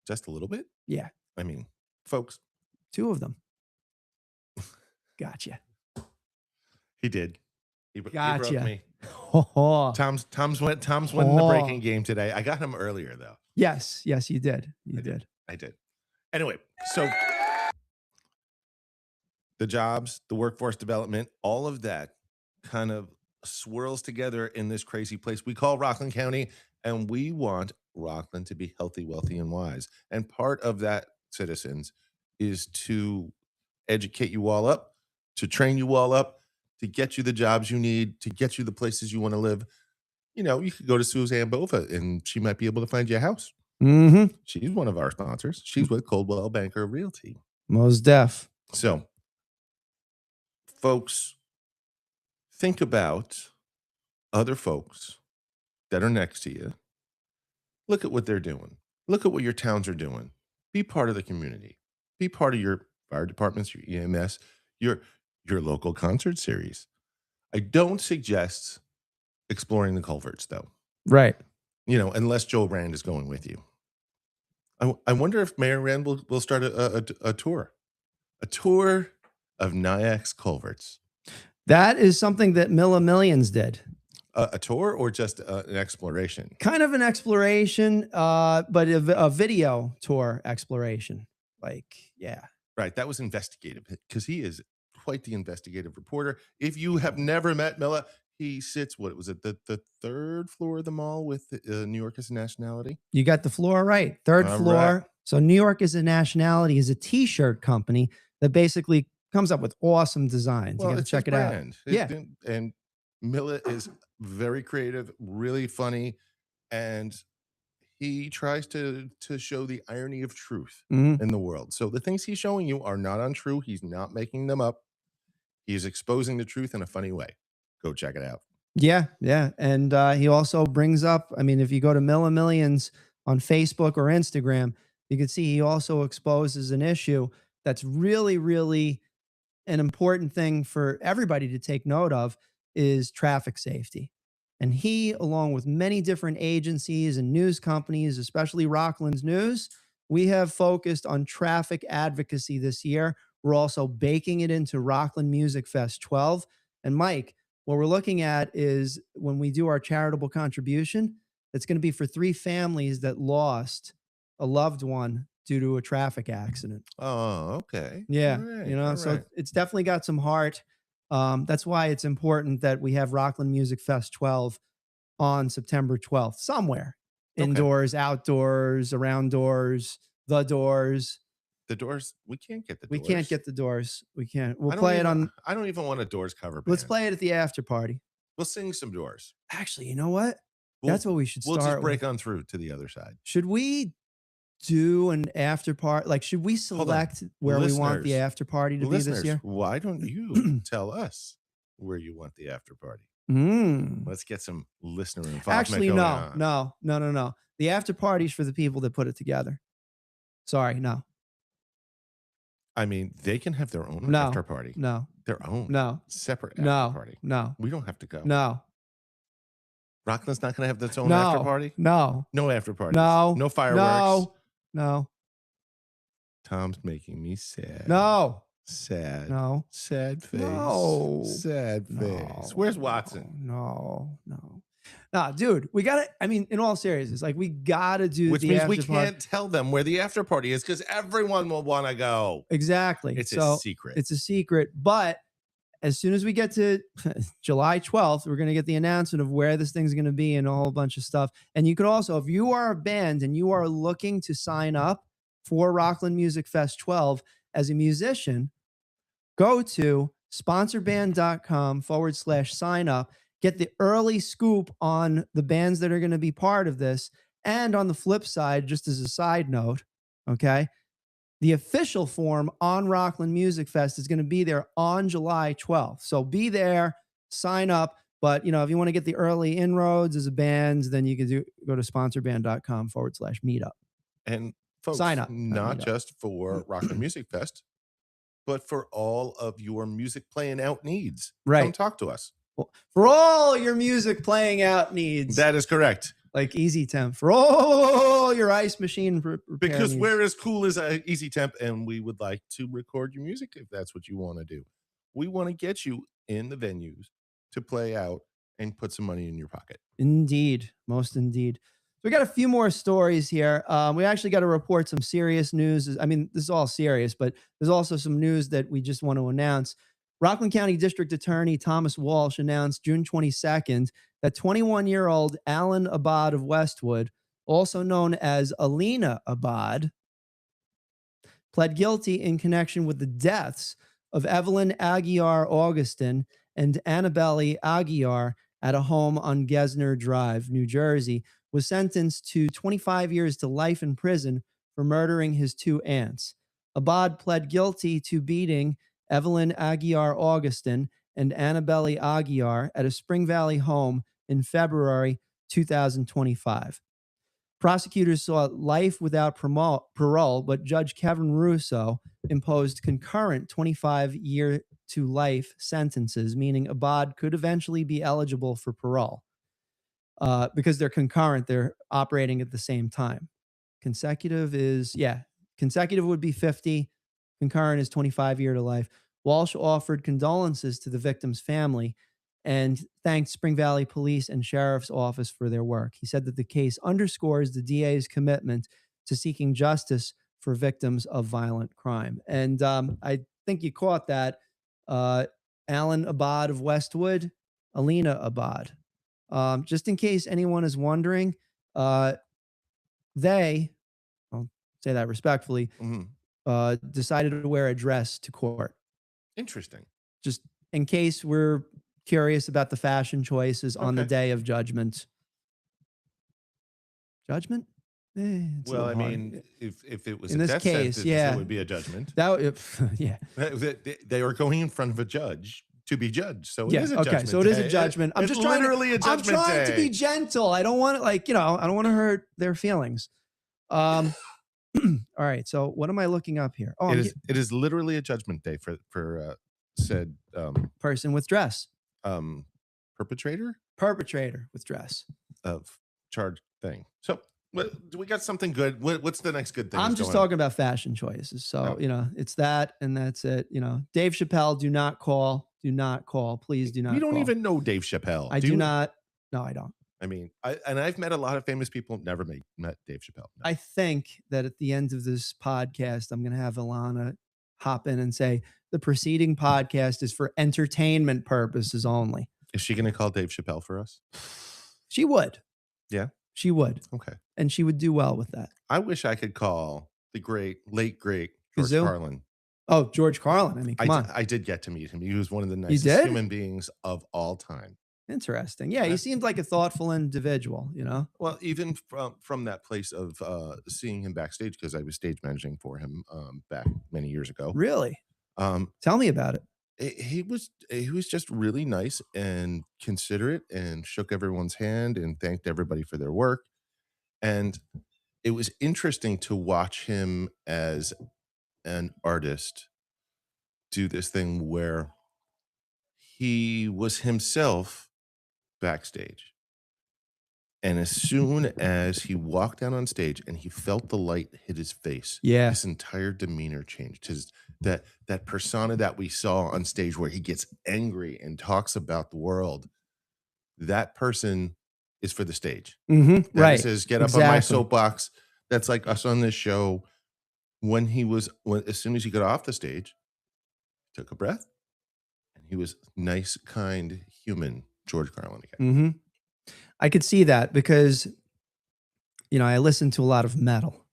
just a little bit? Yeah. I mean, folks. 2 of them. Gotcha. He did. He broke me. Tom's winning the breaking game today. I got him earlier though. Yes, you did. I did. Anyway, so the jobs, the workforce development, all of that kind of swirls together in this crazy place we call Rockland County, and we want Rockland to be healthy, wealthy, and wise. And part of that, citizens, is to educate you all up, to train you all up, to get you the jobs you need, to get you the places you want to live. You know, you could go to Suzanne Bova and she might be able to find you a house. Mm-hmm. She's one of our sponsors. She's with Coldwell Banker Realty. Most def. So, folks, think about other folks that are next to you. Look at what they're doing. Look at what your towns are doing. Be part of the community. Be part of your fire departments, your EMS, your local concert series. I don't suggest exploring the culverts, though. Right. You know, unless Joe Rand is going with you. I wonder if Mayor Rand will start a tour of Nyack's culverts. That is something that Millions did. A tour or just an exploration? Kind of an exploration, but a video tour exploration. Like, yeah. Right. That was investigative because he is quite the investigative reporter. If you have never met Milla, he sits, what was it, the 3rd floor of the mall with New York as a nationality? You got the floor right. 3rd floor. Right. So New York as a nationality is a t-shirt company that basically comes up with awesome designs. Well, you got to check it out. Yeah. And Milla is very creative, really funny, and he tries to show the irony of truth in the world. So the things he's showing you are not untrue. He's not making them up. He's exposing the truth in a funny way. Go check it out. Yeah. And he also brings up, I mean, if you go to Millions on Facebook or Instagram, you can see he also exposes an issue that's really, really an important thing for everybody to take note of is traffic safety. And he, along with many different agencies and news companies, especially Rockland's News, we have focused on traffic advocacy this year. We're also baking it into Rockland Music Fest 12. And Mike, what we're looking at is when we do our charitable contribution, it's going to be for 3 families that lost a loved one due to a traffic accident. Oh, okay. Yeah. Right, so it's definitely got some heart. That's why it's important that we have Rockland Music Fest 12 on September 12th, somewhere. Indoors, outdoors, around doors, the doors. The doors, we can't get the doors. We can't get the doors. We can't. We'll play it on. I don't even want a Doors cover band. Let's play it at the after party. We'll sing some Doors. Actually, you know what? That's what we should start. We'll just break on through to the other side. Should we do an after party? Like, should we select where we want the after party to be this year? Why don't you tell us where you want the after party? Let's get some listener involvement. Actually, no. The after party's for the people that put it together. Sorry, no. I mean, they can have their own after party. No. Their own. No. Separate after party. No. We don't have to go. No. Rockland's not going to have its own after party? No. No after party. No. No fireworks. No. Tom's making me sad. No. Sad. No. Sad face. No. Sad face. Where's Watson? No. Nah, dude, we gotta. I mean, in all seriousness, like we gotta do Which the means we after party. can't tell them where the after party is because everyone will want to go. Exactly. It's So a secret. It's a secret. But as soon as we get to July 12th, we're going to get the announcement of where this thing's going to be and a whole bunch of stuff. And you could also, if you are a band and you are looking to sign up for Rockland Music Fest 12 as a musician, go to sponsorband.com/sign up. Get the early scoop on the bands that are going to be part of this. And on the flip side, just as a side note, okay, the official form on Rockland Music Fest is going to be there on July 12th. So be there, sign up. But, if you want to get the early inroads as a band, then you can go to sponsorband.com/meetup. And folks, Sign up, not meetup. just for Rockland Music Fest, but for all of your music playing out needs. Right. Come talk to us. For all your music playing out needs. That is correct. Like Easy Temp. For all your ice machine repair Because needs. we're as cool as Easy Temp, and we would like to record your music if that's what you want to do. We want to get you in the venues to play out and put some money in your pocket. Indeed. Most indeed. So we got a few more stories here. We actually got to report some serious news. I mean, this is all serious, but there's also some news that we just want to announce. Rockland County District Attorney Thomas Walsh announced June 22nd that 21-year-old Alan Abad of Westwood, also known as Alina Abad, pled guilty in connection with the deaths of Evelyn Aguiar Augustin and Annabelle Aguiar at a home on Gesner Drive, New Jersey, was sentenced to 25 years to life in prison for murdering his two aunts. Abad pled guilty to beating Evelyn Aguiar Augustin and Annabelle Aguiar at a Spring Valley home in February 2025. Prosecutors sought life without parole, but Judge Kevin Russo imposed concurrent 25-year to life sentences, meaning Abad could eventually be eligible for parole. Because they're concurrent, they're operating at the same time. Consecutive would be 50. Concurrent is 25-year to life. Walsh offered condolences to the victim's family and thanked Spring Valley Police and Sheriff's Office for their work. He said that the case underscores the DA's commitment to seeking justice for victims of violent crime. And I think you caught that. Alan Abad of Westwood, Alina Abad. Just in case anyone is wondering, I'll say that respectfully, decided to wear a dress to court. Interesting. Just in case we're curious about the fashion choices on the day of judgment. Judgment? Well, I mean, if it was in a this death case, sentence, yeah, it would be a judgment. Yeah. They are going in front of a judge to be judged, so it Yeah, is a okay, judgment. so it is a day. judgment. I'm It's just trying literally a judgment I'm trying to day. be gentle. I don't want to, I don't want to hurt their feelings. All right. So what am I looking up here? Oh, it is literally a judgment day for said person with dress. Perpetrator with dress of charged thing. So do we got something good? What's the next good thing? I'm just talking about fashion choices. So, it's that and that's it. Dave Chappelle, do not call. Do not call. Please do not You don't call. even know Dave Chappelle. I do not. No, I don't. I mean, I've met a lot of famous people, never met Dave Chappelle. No. I think that at the end of this podcast, I'm going to have Alana hop in and say, the preceding podcast is for entertainment purposes only. Is she going to call Dave Chappelle for us? She would. Yeah? She would. Okay. And she would do well with that. I wish I could call the late great George Kazoo? Carlin. Oh, George Carlin. I mean, come on. I did get to meet him. He was one of the nicest did? human beings of all time. Interesting. Yeah, he seemed like a thoughtful individual, Well, even from that place of seeing him backstage, because I was stage managing for him back many years ago. Really? Tell me about it. He was just really nice and considerate and shook everyone's hand and thanked everybody for their work. And it was interesting to watch him as an artist do this thing where he was himself backstage. And as soon as he walked down on stage and he felt the light hit his face, Yeah. his entire demeanor changed. His that persona that we saw on stage where he gets angry and talks about the world, that person is for the stage. That is Right. his get up on my Exactly. soapbox. That's like us on this show. When as soon as he got off the stage, took a breath, and he was nice, kind, human George Carlin again. I could see that because, I listen to a lot of metal.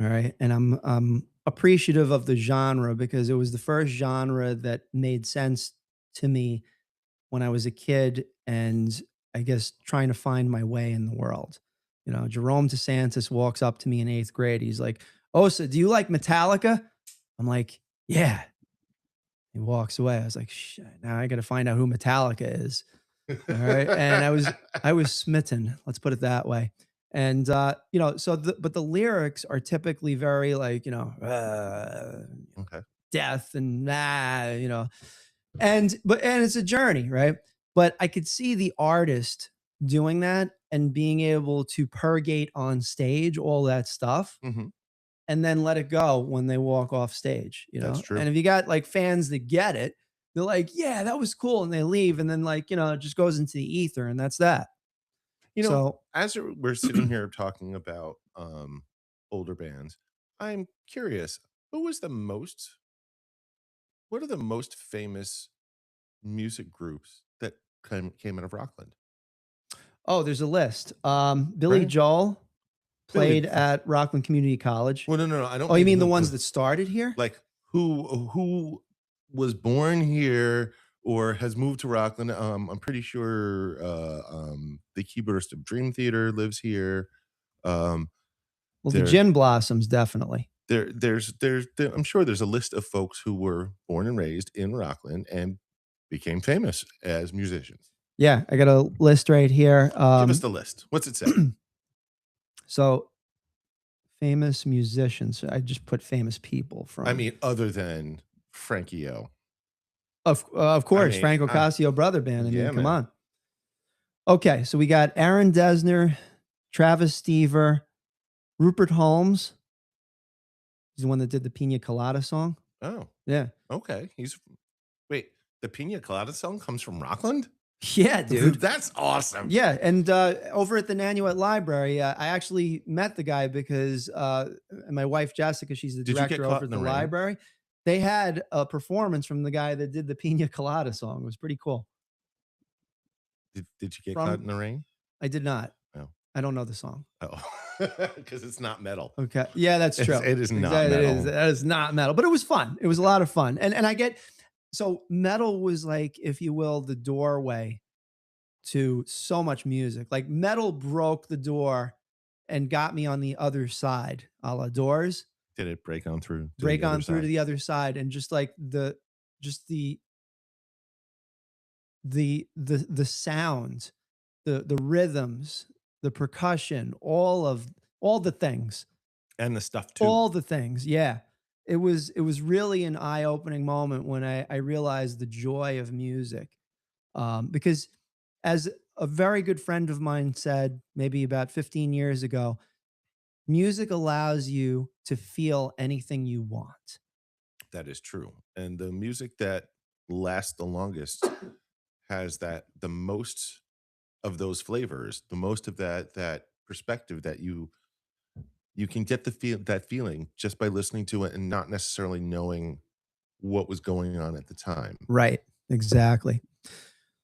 All right. And I'm appreciative of the genre because it was the first genre that made sense to me when I was a kid and I guess trying to find my way in the world. Jerome DeSantis walks up to me in 8th grade. He's like, "Oh, so do you like Metallica?" I'm like, "Yeah." He walks away. I was like, "Shit, now I got to find out who Metallica is." All right. And I was smitten. Let's put it that way. And but the lyrics are typically very like, Okay. death and and it's a journey, right? But I could see the artist doing that and being able to purgate on stage all that stuff Mhm. and then let it go when they walk off stage, That's true. And if you got like fans that get it, they're like, "Yeah, that was cool," and they leave, and then like it just goes into the ether, and that's that. So As we're sitting here talking about older bands, I'm curious, what are the most famous music groups that came out of Rockland? oh, there's a list. Billy Right? Joel Billy. played at Rockland Community College. Well, no, I don't Oh, you mean mean the ones that started here? like who was born here or has moved to Rockland. I'm pretty sure the keyboardist of Dream Theater lives here. Um, Well, the there Gin Blossoms, definitely. I'm sure there's a list of folks who were born and raised in Rockland and became famous as musicians. Yeah, I got a list right here. Give us the list. What's it say? So famous musicians. I just put famous people from. I mean, other than Frankie O. Of course, mean, Frank Ocasio brother band. I yeah, mean, come man. on. Okay, so we got Aaron Dessner, Travis Stever, Rupert Holmes. He's the one that did the Pina Colada song. Oh, Yeah. okay. Wait, the Pina Colada song comes from Rockland? Yeah, dude. That's awesome. Yeah, and over at the Nanuet Library, I actually met the guy because my wife Jessica, she's the Did you get director caught over in at the the rain? library. They had a performance from the guy that did the Pina Colada song. It was pretty cool. Did you get caught in the rain? I did not. No. I don't know the song. Oh, because it's not metal. Okay. Yeah, that's true. It is not Exactly, metal. that is not metal, but it was fun. It was a lot of fun. And I get, so metal was like, if you will, the doorway to so much music. Like metal broke the door and got me on the other side, a la Doors. Did it break on through? Break on through to the other side, and just like the sound, the rhythms, the percussion, all the things. And the stuff too. All the things. Yeah. It was really an eye-opening moment when I realized the joy of music. Because as a very good friend of mine said, maybe about 15 years ago, music allows you to feel anything you want. That is true. And the music that lasts the longest has the most of those flavors, the most of that perspective that you can get that feeling just by listening to it and not necessarily knowing what was going on at the time. Right. Exactly.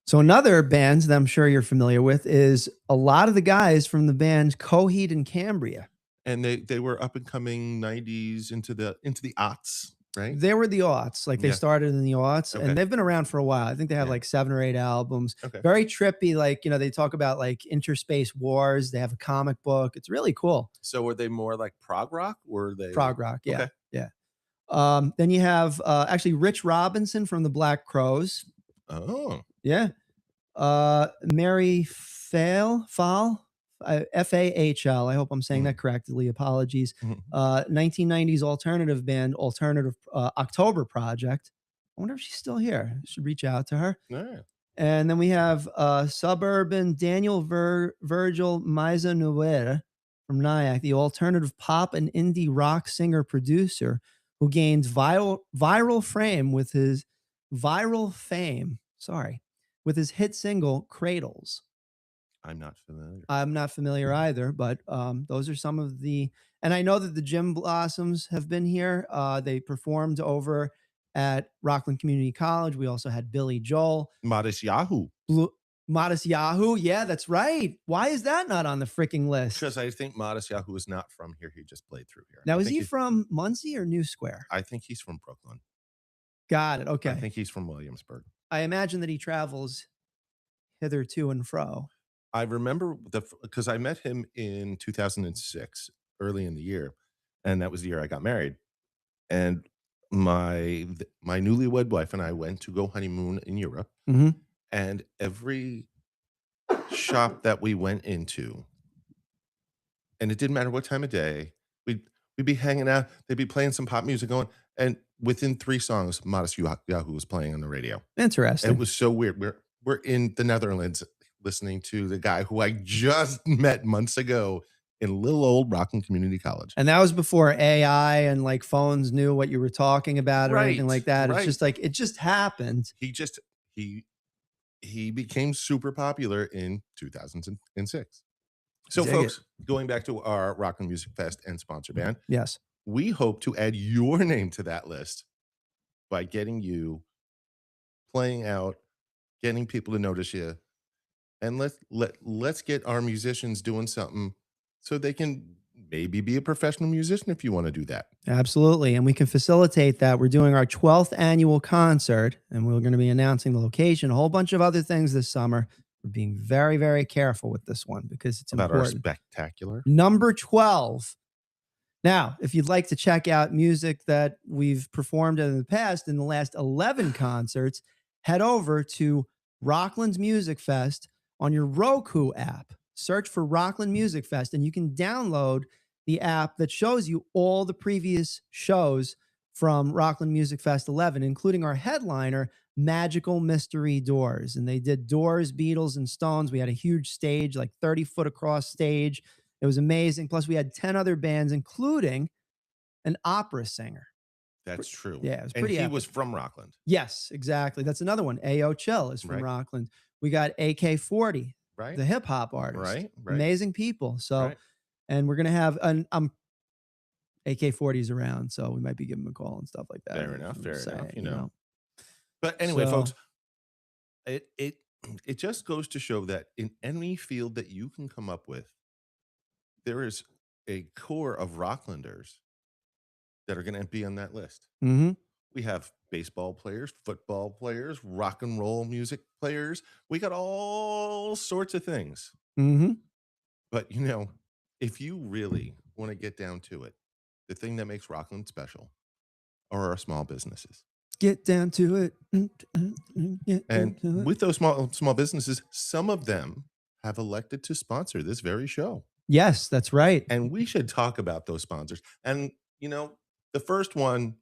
So another band that I'm sure you're familiar with is a lot of the guys from the band Coheed and Cambria. And they were up and coming 90s into the aughts, right? They were the aughts, like they Yeah. started in the aughts, Okay. and they've been around for a while. I think they have Yeah. like 7 or 8 albums. Okay. Very trippy, like they talk about like interspace wars. They have a comic book. It's really cool. So were they more like prog rock? Or were they Prog rock, yeah, Okay. yeah. Then you have actually Rich Robinson from the Black Crowes. Oh, Yeah. Mary Fahl, Fahl. I hope I'm saying that correctly. Apologies. Mhm. 1990s alternative band, Alternative October Project. I wonder if she's still here. I should reach out to her. yeah. And then we have suburban Daniel Virgil Maiza from Nyack, the alternative pop and indie rock singer producer who gained viral fame with his with his hit single Cradles. I'm not familiar. I'm not familiar either, but those are some of the. And I know that the Gym Blossoms have been here. They performed over at Rockland Community College. We also had Billy Joel, Modest Yahoo. Modest Yahoo. Yeah, that's right. Why is that not on the freaking list? Because I think Modest Yahoo is not from here. He just played through here. Now, is he from Muncie or New Square? I think he's from Brooklyn. Got it. Okay. I think he's from Williamsburg. I imagine that he travels hither to and fro. I remember because I met him in 2006, early in the year, and that was the year I got married. And my newlywed wife and I went to go honeymoon in Europe, and every shop that we went into, and it didn't matter what time of day, we'd be hanging out. They'd be playing some pop music going, and within 3 songs, Modest Yahoo was playing on the radio. Interesting. It was so weird. We're in the Netherlands listening to the guy who I just met months ago in little old Rockland Community College. And that was before AI and like phones knew what you were talking about or anything like that. It's just like, it just happened. He became super popular in 2006. So folks, going back to our Rockland Music Fest and sponsor band. Yes. We hope to add your name to that list by getting you playing out, getting people to notice you. And let's get our musicians doing something so they can maybe be a professional musician if you want to do that. Absolutely. And we can facilitate that. We're doing our 12th annual concert, and we're going to be announcing the location, a whole bunch of other things this summer. We're being very, very careful with this one because it's about important. Our spectacular. Number 12. Now, if you'd like to check out music that we've performed in the past in the last 11 concerts, head over to Rockland's Music Fest on your Roku app. Search for Rockland Music Fest, and you can download the app that shows you all the previous shows from Rockland Music Fest 11, including our headliner, Magical Mystery Doors. And they did Doors, Beatles, and Stones. We had a huge stage, like 30-foot across stage. It was amazing. Plus, we had 10 other bands, including an opera singer. That's true. Yeah, it was pretty And he epic. was from Rockland. Yes, exactly. That's another one. A.O. Chill is from Rockland. We got AK-40, the hip hop artist. Right. Amazing people. So, and we're going to have AK-40's around, so we might be giving him a call and stuff like that. Fair enough. You know. But anyway, folks, it just goes to show that in any field that you can come up with, there is a core of Rocklanders that are going to be on that list. We have baseball players, football players, rock and roll music players. We got all sorts of things. But, you know, if you really want to get down to it, the thing that makes Rockland special are our small businesses. Get down to it. And with those small businesses, some of them have elected to sponsor this very show. Yes, that's right. And we should talk about those sponsors. And, you know, the first one,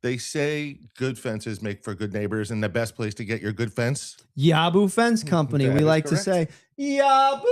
they say good fences make for good neighbors, and the best place to get your good fence? Yabu Fence Company. We like to say, Yabu.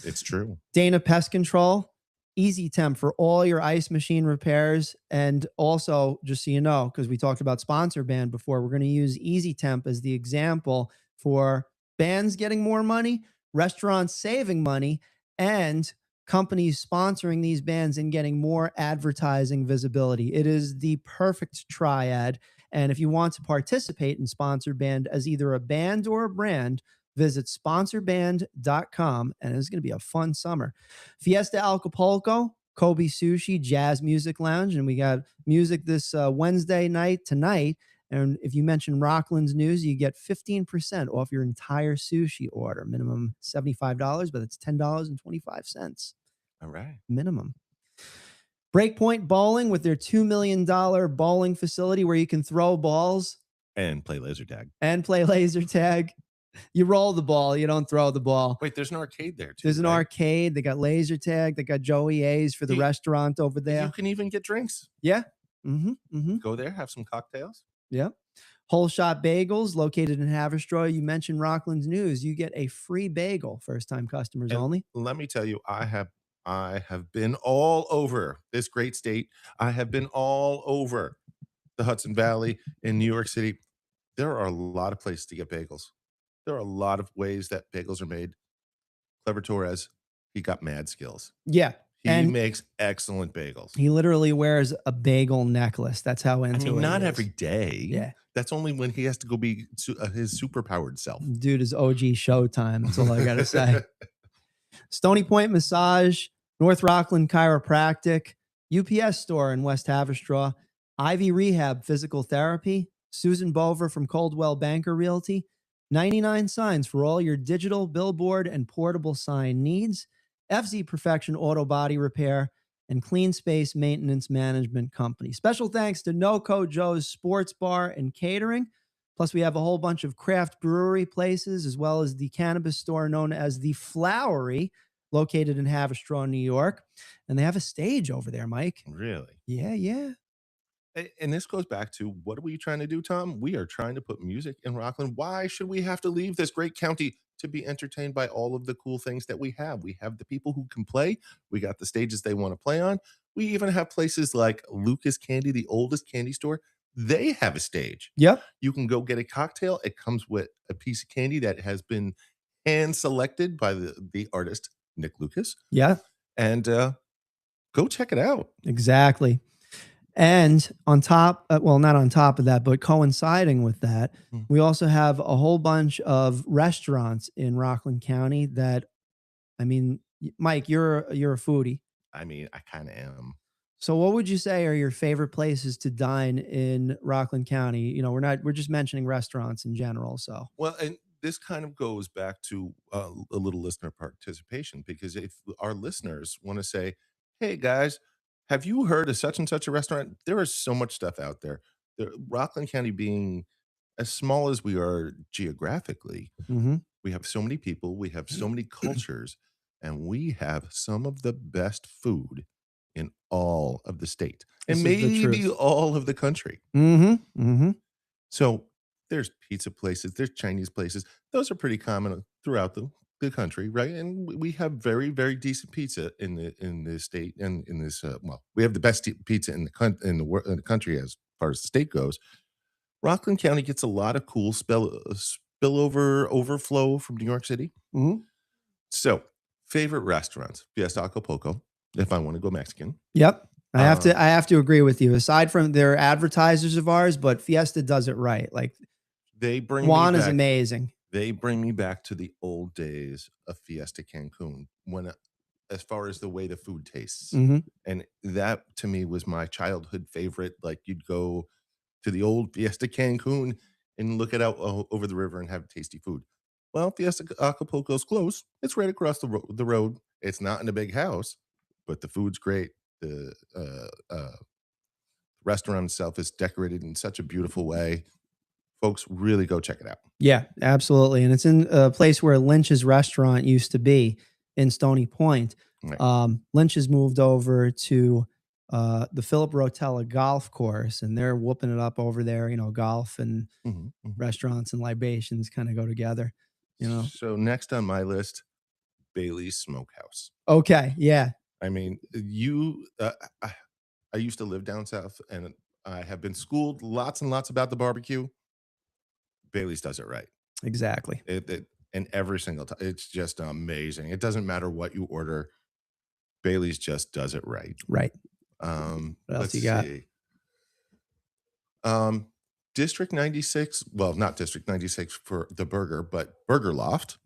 It's true. Dana Pest Control, Easy Temp for all your ice machine repairs. And also, just so you know, because we talked about sponsor band before, we're going to use Easy Temp as the example for bands getting more money, restaurants saving money, and companies sponsoring these bands and getting more advertising visibility. It is the perfect triad. And if you want to participate in Sponsor Band as either a band or a brand, visit sponsorband.com, and it's going to be a fun summer. Fiesta Acapulco, Kobe Sushi, Jazz Music Lounge, and we got music this Wednesday night tonight. And if you mention Rockland's News, you get 15% off your entire sushi order. Minimum $75, but it's $10.25. All right. Minimum. Breakpoint Bowling with their $2 million bowling facility where you can throw balls. And play laser tag. You roll the ball. You don't throw the ball. Wait, there's an arcade there, too. There's an arcade. They got laser tag. They got Joey A's for the restaurant over there. You can even get drinks. Yeah. Go there, have some cocktails. Yeah. Whole Shot Bagels, located in Haverstraw. You mentioned Rockland's News. You get a free bagel, first-time customers only. Let me tell you, I have I have been all over this great state. I have been all over the Hudson Valley in New York City. There are a lot of places to get bagels. There are a lot of ways that bagels are made. Clever Torres, he got mad skills. Yeah. He And makes excellent bagels. he literally wears a bagel necklace. That's how I into mean, it not he every is. day. Yeah. That's only when he has to go be his superpowered self. Dude is OG Showtime. That's all I got to say. Stony Point Massage, North Rockland Chiropractic, UPS Store in West Haverstraw, Ivy Rehab Physical Therapy, Susan Bover from Coldwell Banker Realty, 99 Signs for all your digital, billboard, and portable sign needs, FZ Perfection Auto Body Repair, and Clean Space Maintenance Management Company. Special thanks to NoCo Joe's Sports Bar and Catering. Plus, we have a whole bunch of craft brewery places, as well as the cannabis store known as The Flowery, located in Haverstraw, New York. And they have a stage over there, Mike. Really? Yeah, yeah. And this goes back to, what are we trying to do, Tom? We are trying to put music in Rockland. Why should we have to leave this great county to be entertained by all of the cool things that we have? We have the people who can play. We got the stages they want to play on. We even have places like Lucas Candy, the oldest candy store. They have a stage. Yep. You can go get a cocktail. It comes with a piece of candy that has been hand selected by the artist, Nick Lucas. Yeah. And go check it out. Exactly. And on top, well, not on top of that, but coinciding with that, we also have a whole bunch of restaurants in Rockland County that, I mean, Mike, you're a foodie. I mean, I kind of am. So what would you say are your favorite places to dine in Rockland County? You know, we're just mentioning restaurants in general. So, Well, and this kind of goes back to a little listener participation, because if our listeners want to say, "Hey guys, have you heard of such and such a restaurant?" There is so much stuff out there. Rockland County being as small as we are geographically, we have so many people, we have so many cultures, and we have some of the best food in all of the state, and This is the maybe truth. all of the country. Mm-hmm. So there's pizza places, there's Chinese places. Those are pretty common throughout the country, right? And we have very, very decent pizza in this state, and in this well, we have the best pizza in the country as far as the state goes. Rockland County gets a lot of cool spillover overflow from New York City. So, favorite restaurants: Fiesta Acapulco, if I want to go Mexican. Yep. I have to agree with you. Aside from they're advertisers of ours, but Fiesta does it right. Like, They bring Juan me is back, amazing. they bring me back to the old days of Fiesta Cancun, when as far as the way the food tastes. And that to me was my childhood favorite. Like, you'd go to the old Fiesta Cancun and look it out over the river and have tasty food. Well, Fiesta Acapulco's close. It's right across the road. It's not in a big house, but the food's great. The restaurant itself is decorated in such a beautiful way. Folks, really go check it out. Yeah, absolutely. And it's in a place where Lynch's restaurant used to be in Stony Point. Right. Lynch has moved over to the Philip Rotella golf course, and they're whooping it up over there. You know, golf and restaurants and libations kind of go together, you know. So next on my list, Bailey's Smokehouse. Okay, yeah. I mean, I used to live down south, and I have been schooled lots and lots about the barbecue. Bailey's does it right. Exactly. And every single time, it's just amazing. It doesn't matter what you order. Bailey's just does it right. Right. What else let's you got? see. District 96, well, not District 96 for the burger, but Burger Loft.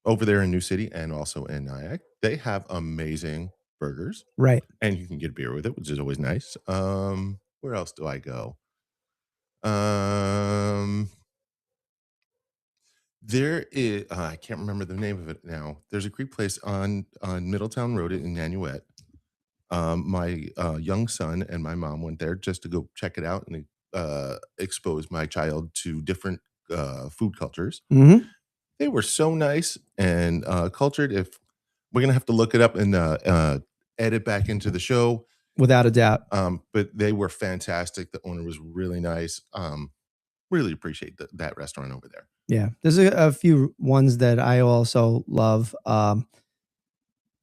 Over there in New City and also in Nyack, they have amazing burgers. Right. And you can get a beer with it, which is always nice. Where else do I go? There is, I can't remember the name of it now. There's a great place on Middletown Road in Nanuet. My young son and my mom went there just to go check it out and expose my child to different food cultures. They were so nice and cultured. If we're gonna have to look it up and edit back into the show, Without a doubt. but they were fantastic. The owner was really nice. Really appreciate that restaurant over there. Yeah, there's a few ones that I also love.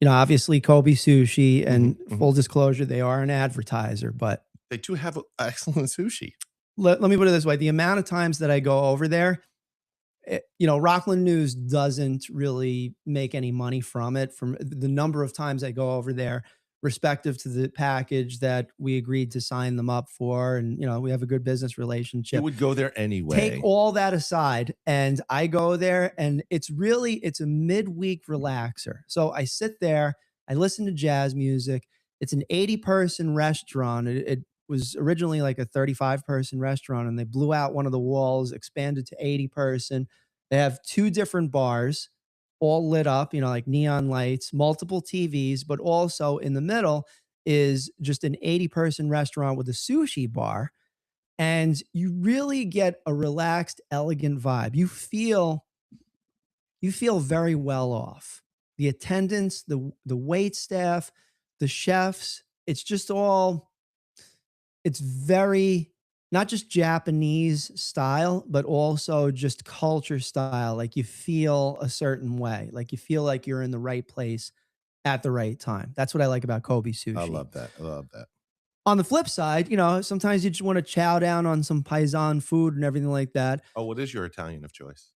obviously Kobe Sushi, and Mhm, mhm. full disclosure, they are an advertiser, but They do have excellent sushi. let me put it this way. The amount of times that I go over there, Rockland News doesn't really make any money from it. From the number of times I go over there, respective to the package that we agreed to sign them up for, and we have a good business You relationship. would go there Take anyway. all that aside, and I go there, and it's a midweek relaxer. So I sit there, I listen to jazz music. It's an 80-person restaurant. It was originally like a 35-person restaurant, and they blew out one of the walls, expanded to 80-person. They have two different bars, all lit up, like neon lights, multiple TVs, but also in the middle is just an 80-person restaurant with a sushi bar. And you really get a relaxed, elegant vibe. You feel very well off. The attendants, the wait staff, the chefs, it's very not just Japanese style, but also just culture style. Like you feel a certain way, like you feel like you're in the right place at the right time. That's what I like about Kobe I sushi. love that. I love that. On the flip side, sometimes you just want to chow down on some paisan food and everything like that. Oh, what is your Italian of choice?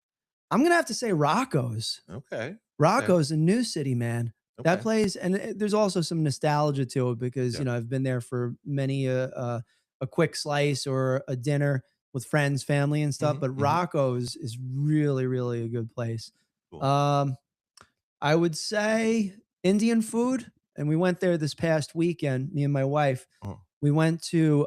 I'm gonna have to say Rocco's. Okay. Rocco's in New City, man. That Okay. place, and there's also some nostalgia to it because Yeah. I've been there for many a quick slice or a dinner with friends, family, and stuff. Mhm, But mhm. Rocco's is really, really a good place. Cool. I would say Indian food, and we went there this past weekend. Me and my wife, Oh, we went to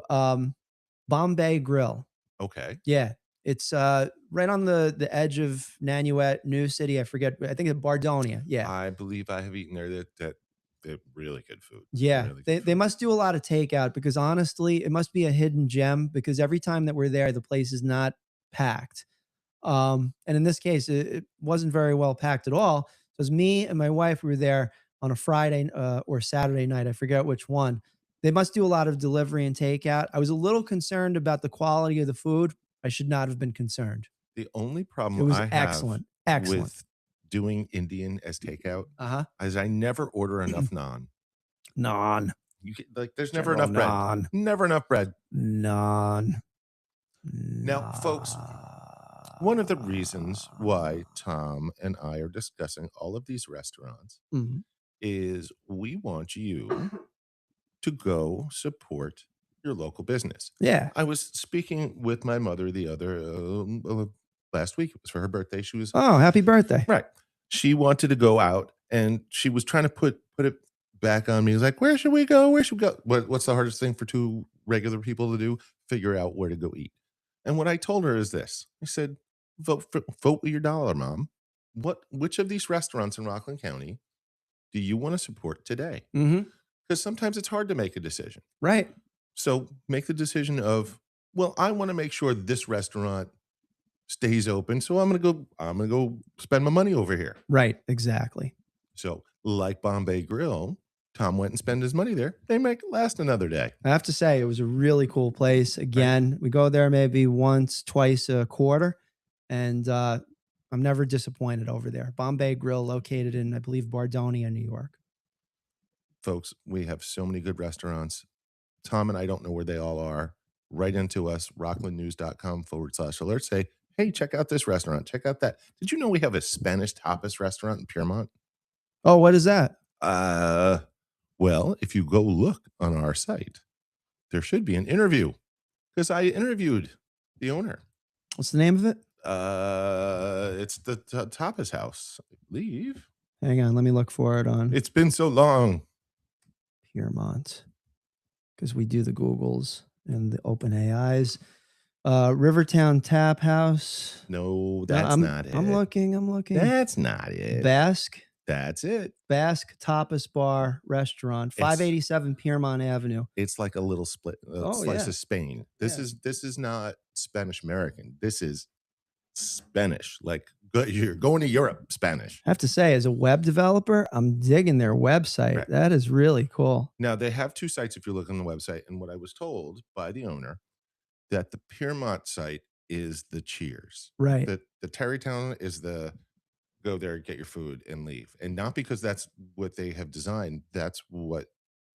Bombay Grill. okay. Yeah, it's right on the edge of Nanuet, New City. I forget. I think it's Bardonia. Yeah. I believe I have eaten there. That they're really good food. Yeah, Really they good they food. must do a lot of takeout because honestly, it must be a hidden gem because every time that we're there, the place is not packed. And in this case, it wasn't very well packed at all. So it was me and my wife. We were there on a Friday or Saturday night. I forget which one. They must do a lot of delivery and takeout. I was a little concerned about the quality of the food. I should not have been concerned. The only It problem was I have excellent. Excellent. with doing Indian as takeout Uh-huh. is I never order enough naan. Naan. There's never General enough bread. naan. Never enough bread. Naan. Now, folks, one of the reasons why Tom and I are discussing all of these restaurants Mhm. is we want you to go support your local business. Yeah. I was speaking with my mother the other last week. It was for her birthday. She was Oh, happy birthday. right. She wanted to go out, and she was trying to put it back on me. It was like, where should we go? Where should we go? What's the hardest thing for two regular people to do? Figure out where to go eat. And what I told her is this: I said, vote with your dollar, mom. Which of these restaurants in Rockland County do you want to support today? Mhm. Because sometimes it's hard to make a decision. Right. So make the decision of, well, I want to make sure this restaurant stays open. So I'm gonna go spend my money over here. Right. Exactly. So like Bombay Grill, Tom went and spent his money there. They make it last another day. I have to say, it was a really cool place. Again, we go there maybe once, twice a quarter, and I'm never disappointed over there. Bombay Grill, located in, I believe, Bardonia, New York. Folks, we have so many good restaurants. Tom and I don't know where they all are. Write into us, rocklandnews.com/alert. Say, hey, check out this restaurant. Check out that. Did you know we have a Spanish tapas restaurant in Piermont? Oh, what is that? Well, if you go look on our site, there should be an interview because I interviewed the owner. What's the name of it? It's the Tapas House, I believe. Hang on, let me look for it on It's been so long. Piermont, because we do the Googles and the Open AIs. Rivertown Tap House. No, that's I'm, not it. I'm looking. That's not it. Basque. That's it. Basque Tapas Bar Restaurant, 587 Piermont Avenue. It's like a little slice of Spain. This is not Spanish American. This is Spanish. Like you're going to Europe, Spanish. I have to say, as a web developer, I'm digging their website. Right. That is really cool. Now they have two sites if you look on the website, and what I was told by the owner that the Piermont site is the Cheers. Right. The Terrytown is the go there, get your food, and leave. And not because that's what they have designed. That's what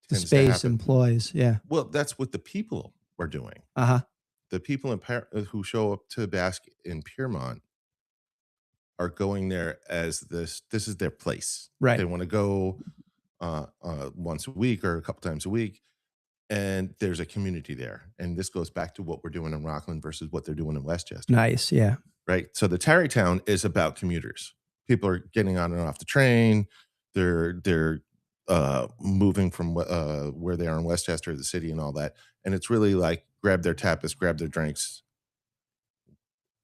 The tends to space happen. employs. Yeah. Well, that's what the people are doing. Uh-huh. The people who show up to bask in Piermont are going there as this is their place. Right. They want to go once a week or a couple times a week, and there's a community there. And this goes back to what we're doing in Rockland versus what they're doing in Westchester. Nice. Yeah. Right. So the Tarrytown is about commuters. People are getting on and off the train. They're moving from where they are in Westchester, the city, and all that. And it's really like grab their tapas, grab their drinks,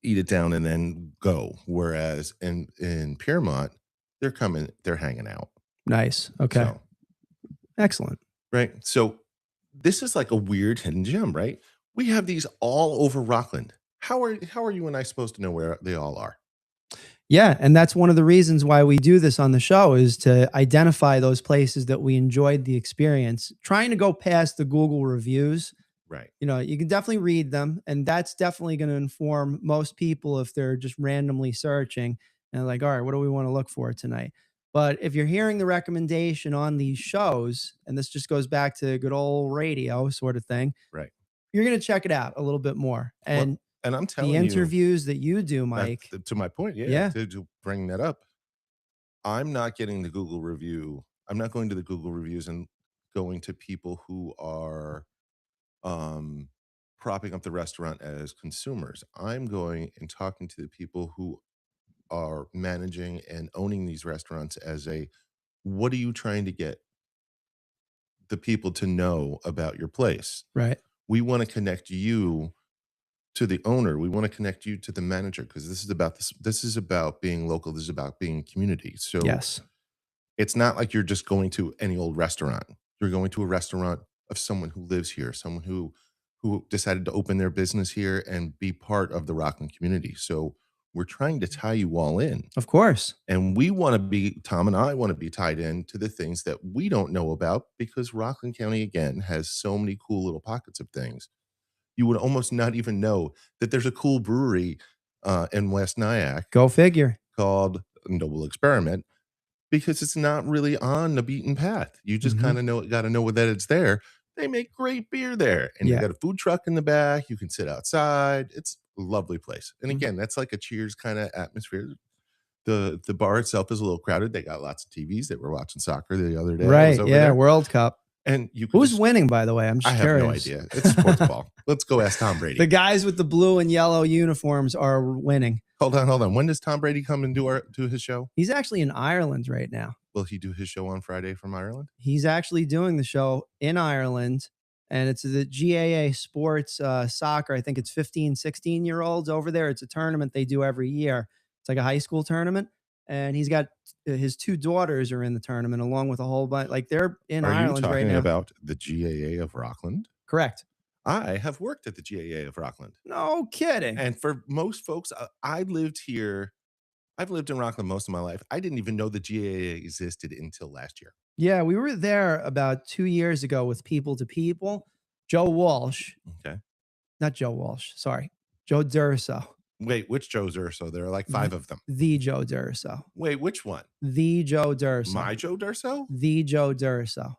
eat it down, and then go. Whereas in Piermont, they're hanging out. Nice. Okay. So, excellent. right. So this is like a weird hidden gem, right? We have these all over Rockland. How are you and I supposed to know where they all are? Yeah, and that's one of the reasons why we do this on the show, is to identify those places that we enjoyed the experience. Trying to go past the Google reviews. Right. You know, you can definitely read them, and that's definitely going to inform most people if they're just randomly searching and like, all right, what do we want to look for tonight? But if you're hearing the recommendation on these shows, and this just goes back to good old radio sort of thing, Right. you're going to check it out a little bit more. And and I'm telling the you, interviews that you do, Mike. to my point, Yeah. to bring that up, I'm not getting the Google review. I'm not going to the Google reviews and going to people who are propping up the restaurant as consumers. I'm going and talking to the people who are managing and owning these restaurants as what are you trying to get the people to know about your place? Right. We want to connect you to the owner. We want to connect you to the manager, because this is about being local. This is about being community. So yes, it's not like you're just going to any old restaurant. You're going to a restaurant of someone who lives here, someone who decided to open their business here and be part of the Rockland community. So we're trying to tie you all in. Of course. And we want to be, Tom and I want to be tied in to the things that we don't know about, because Rockland County, again, has so many cool little pockets of things. You would almost not even know that there's a cool brewery in West Nyack. Go figure. Called Noble Experiment, because it's not really on the beaten path. You just kind of got to know that it's there. They make great beer there, and they got a food truck in the back. You can sit outside. It's a lovely place. And again, that's like a Cheers kind of atmosphere. The bar itself is a little crowded. They got lots of TVs. They were watching soccer the other day. Right. Yeah. There. World Cup. And who's winning, by the way? I'm just curious. I have no idea. It's sports ball. Let's go ask Tom Brady. The guys with the blue and yellow uniforms are winning. Hold on. When does Tom Brady come and do his show? He's actually in Ireland right now. Will he do his show on Friday from Ireland? He's actually doing the show in Ireland, and it's the GAA Sports Soccer. I think it's 15, 16-year-olds over there. It's a tournament they do every year. It's like a high school tournament. And he's got his two daughters are in the tournament, along with a whole bunch. Like, they're in Ireland right now. Are you talking about the GAA of Rockland? Correct. I have worked at the GAA of Rockland. No kidding. And for most folks, I lived here. I've lived in Rockland most of my life. I didn't even know the GAA existed until last year. Yeah, we were there about 2 years ago with People to People. Joe Walsh. Okay. Not Joe Walsh. Sorry. Joe Durso. Wait, which Joe Durso? There are like 5 of them. The Joe Durso. Wait, which one? The Joe Durso. My Joe Durso? The Joe Durso.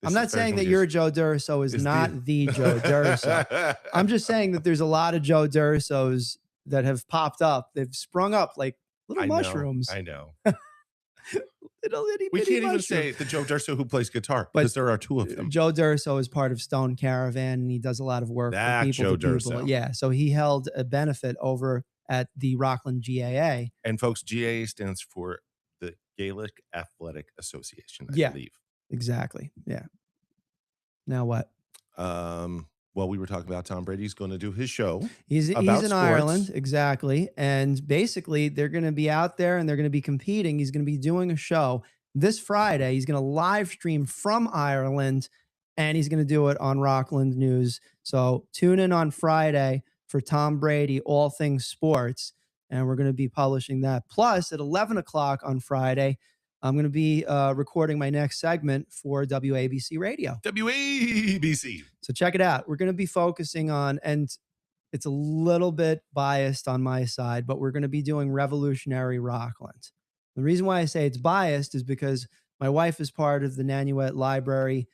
I'm not saying that your Joe Durso is not the Joe Durso. I'm just saying that there's a lot of Joe Dursos that have popped up. They've sprung up like little mushrooms. I know. We can't even say the Joe Durso who plays guitar, because there are 2 of them. Joe Durso is part of Stone Caravan, and he does a lot of work for people. Joe Durso. Yeah, so he held a benefit over at the Rockland GAA. And folks, GAA stands for the Gaelic Athletic Association, I believe. Exactly. Yeah. Now what? Well, we were talking about Tom Brady's going to do his show. He's in Ireland, exactly. And basically, they're going to be out there and they're going to be competing. He's going to be doing a show this Friday. He's going to live stream from Ireland, and he's going to do it on Rockland News. So tune in on Friday for Tom Brady, All Things Sports, and we're going to be publishing that. Plus, at 11 o'clock on Friday, I'm going to be recording my next segment for WABC Radio. WABC. So check it out. We're going to be focusing on, and it's a little bit biased on my side, but we're going to be doing Revolutionary Rockland. The reason why I say it's biased is because my wife is part of the Nanuet Library.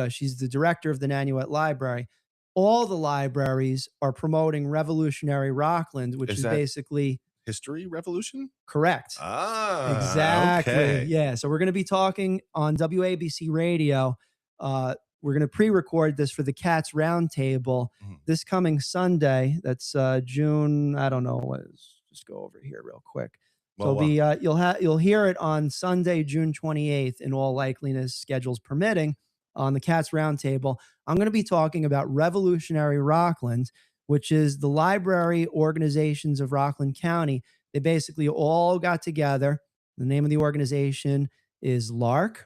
She's the director of the Nanuet Library. All the libraries are promoting Revolutionary Rockland, which Is is that basically History Revolution? correct. Exactly. Okay. Yeah. So we're going to be talking on WABC radio. We're going to pre-record this for the Cats Roundtable this coming Sunday. That's June. I don't know. Let's just go over here real quick. So you'll hear it on Sunday, June 28th, in all likeliness, schedules permitting, on the Cats Roundtable. I'm going to be talking about Revolutionary Rockland, which is the library organizations of Rockland County. They basically all got together. The name of the organization is LARC,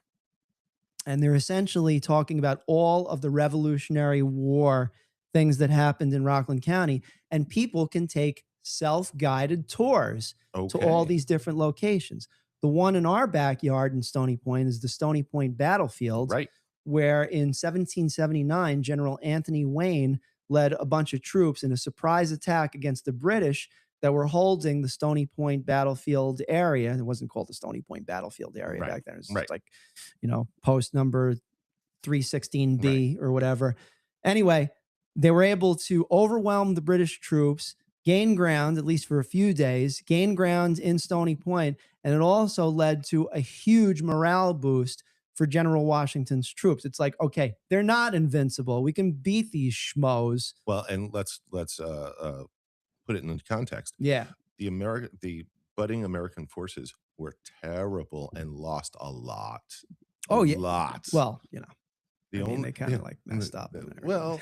and they're essentially talking about all of the Revolutionary War things that happened in Rockland County, and people can take self-guided tours to all these different locations. The one in our backyard in Stony Point is the Stony Point battlefield, Right. where in 1779, General Anthony Wayne led a bunch of troops in a surprise attack against the British that were holding the Stony Point battlefield area. It wasn't called the Stony Point battlefield area back then. It was just like, post number 316B or whatever. Anyway, they were able to overwhelm the British troops, gain ground, at least for a few days, gain ground in Stony Point, and it also led to a huge morale boost for General Washington's troops. It's like, okay, they're not invincible. We can beat these schmoes. Well, and let's put it in context. Yeah. The budding American forces were terrible and lost a lot. Lots. Well, they kind of messed up. Well,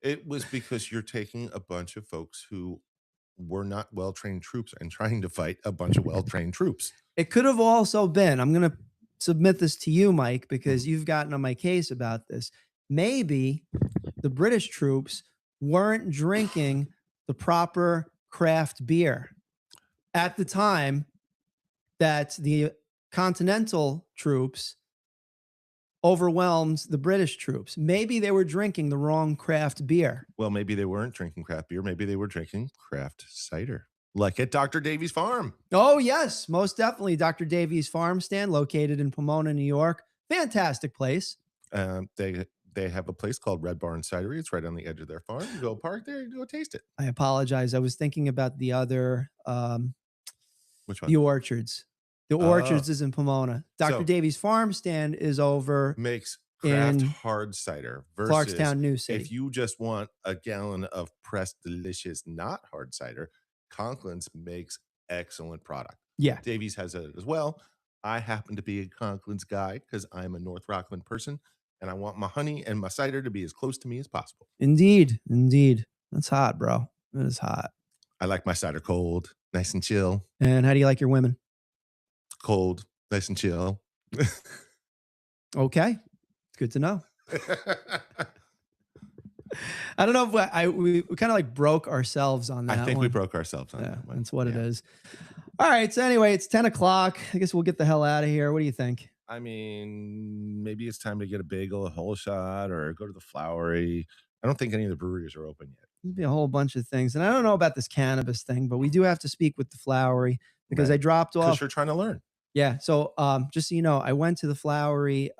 it was because you're taking a bunch of folks who were not well-trained troops and trying to fight a bunch of well-trained troops. It could have also been, I'm going to submit this to you, Mike, because you've gotten on my case about this. Maybe the British troops weren't drinking the proper craft beer at the time that the Continental troops overwhelmed the British troops. Maybe they were drinking the wrong craft beer. Well, maybe they weren't drinking craft beer. Maybe they were drinking craft cider, like at Dr. Davies Farm. Oh, yes, most definitely. Dr. Davies Farm Stand, located in Pomona, New York. Fantastic place. They have a place called Red Barn Cidery. It's right on the edge of their farm. You go park there, you go taste it. I apologize. I was thinking about the other, which one? The Orchards. The Orchards is in Pomona. Dr. Davies Farm Stand is over. Makes craft hard cider versus Clarkstown, New City. If you just want a gallon of pressed, delicious, not hard cider, Conklin's makes excellent product. Yeah. Davies has it as well. I happen to be a Conklin's guy because I'm a North Rockland person, and I want my honey and my cider to be as close to me as possible. Indeed. Indeed. That's hot, bro. That is hot. I like my cider cold, nice and chill. And how do you like your women? Cold, nice and chill. Okay. Good to know. I don't know if we kind of like broke ourselves on that. I think we broke ourselves on that one. That's what it is. All right. So anyway, it's 10 o'clock. I guess we'll get the hell out of here. What do you think? I mean, maybe it's time to get a bagel, a whole shot, or go to the Flowery. I don't think any of the breweries are open yet. There'll be a whole bunch of things. And I don't know about this cannabis thing, but we do have to speak with the Flowery because I dropped off. Because you're trying to learn. Yeah. So just so you know, I went to the Flowery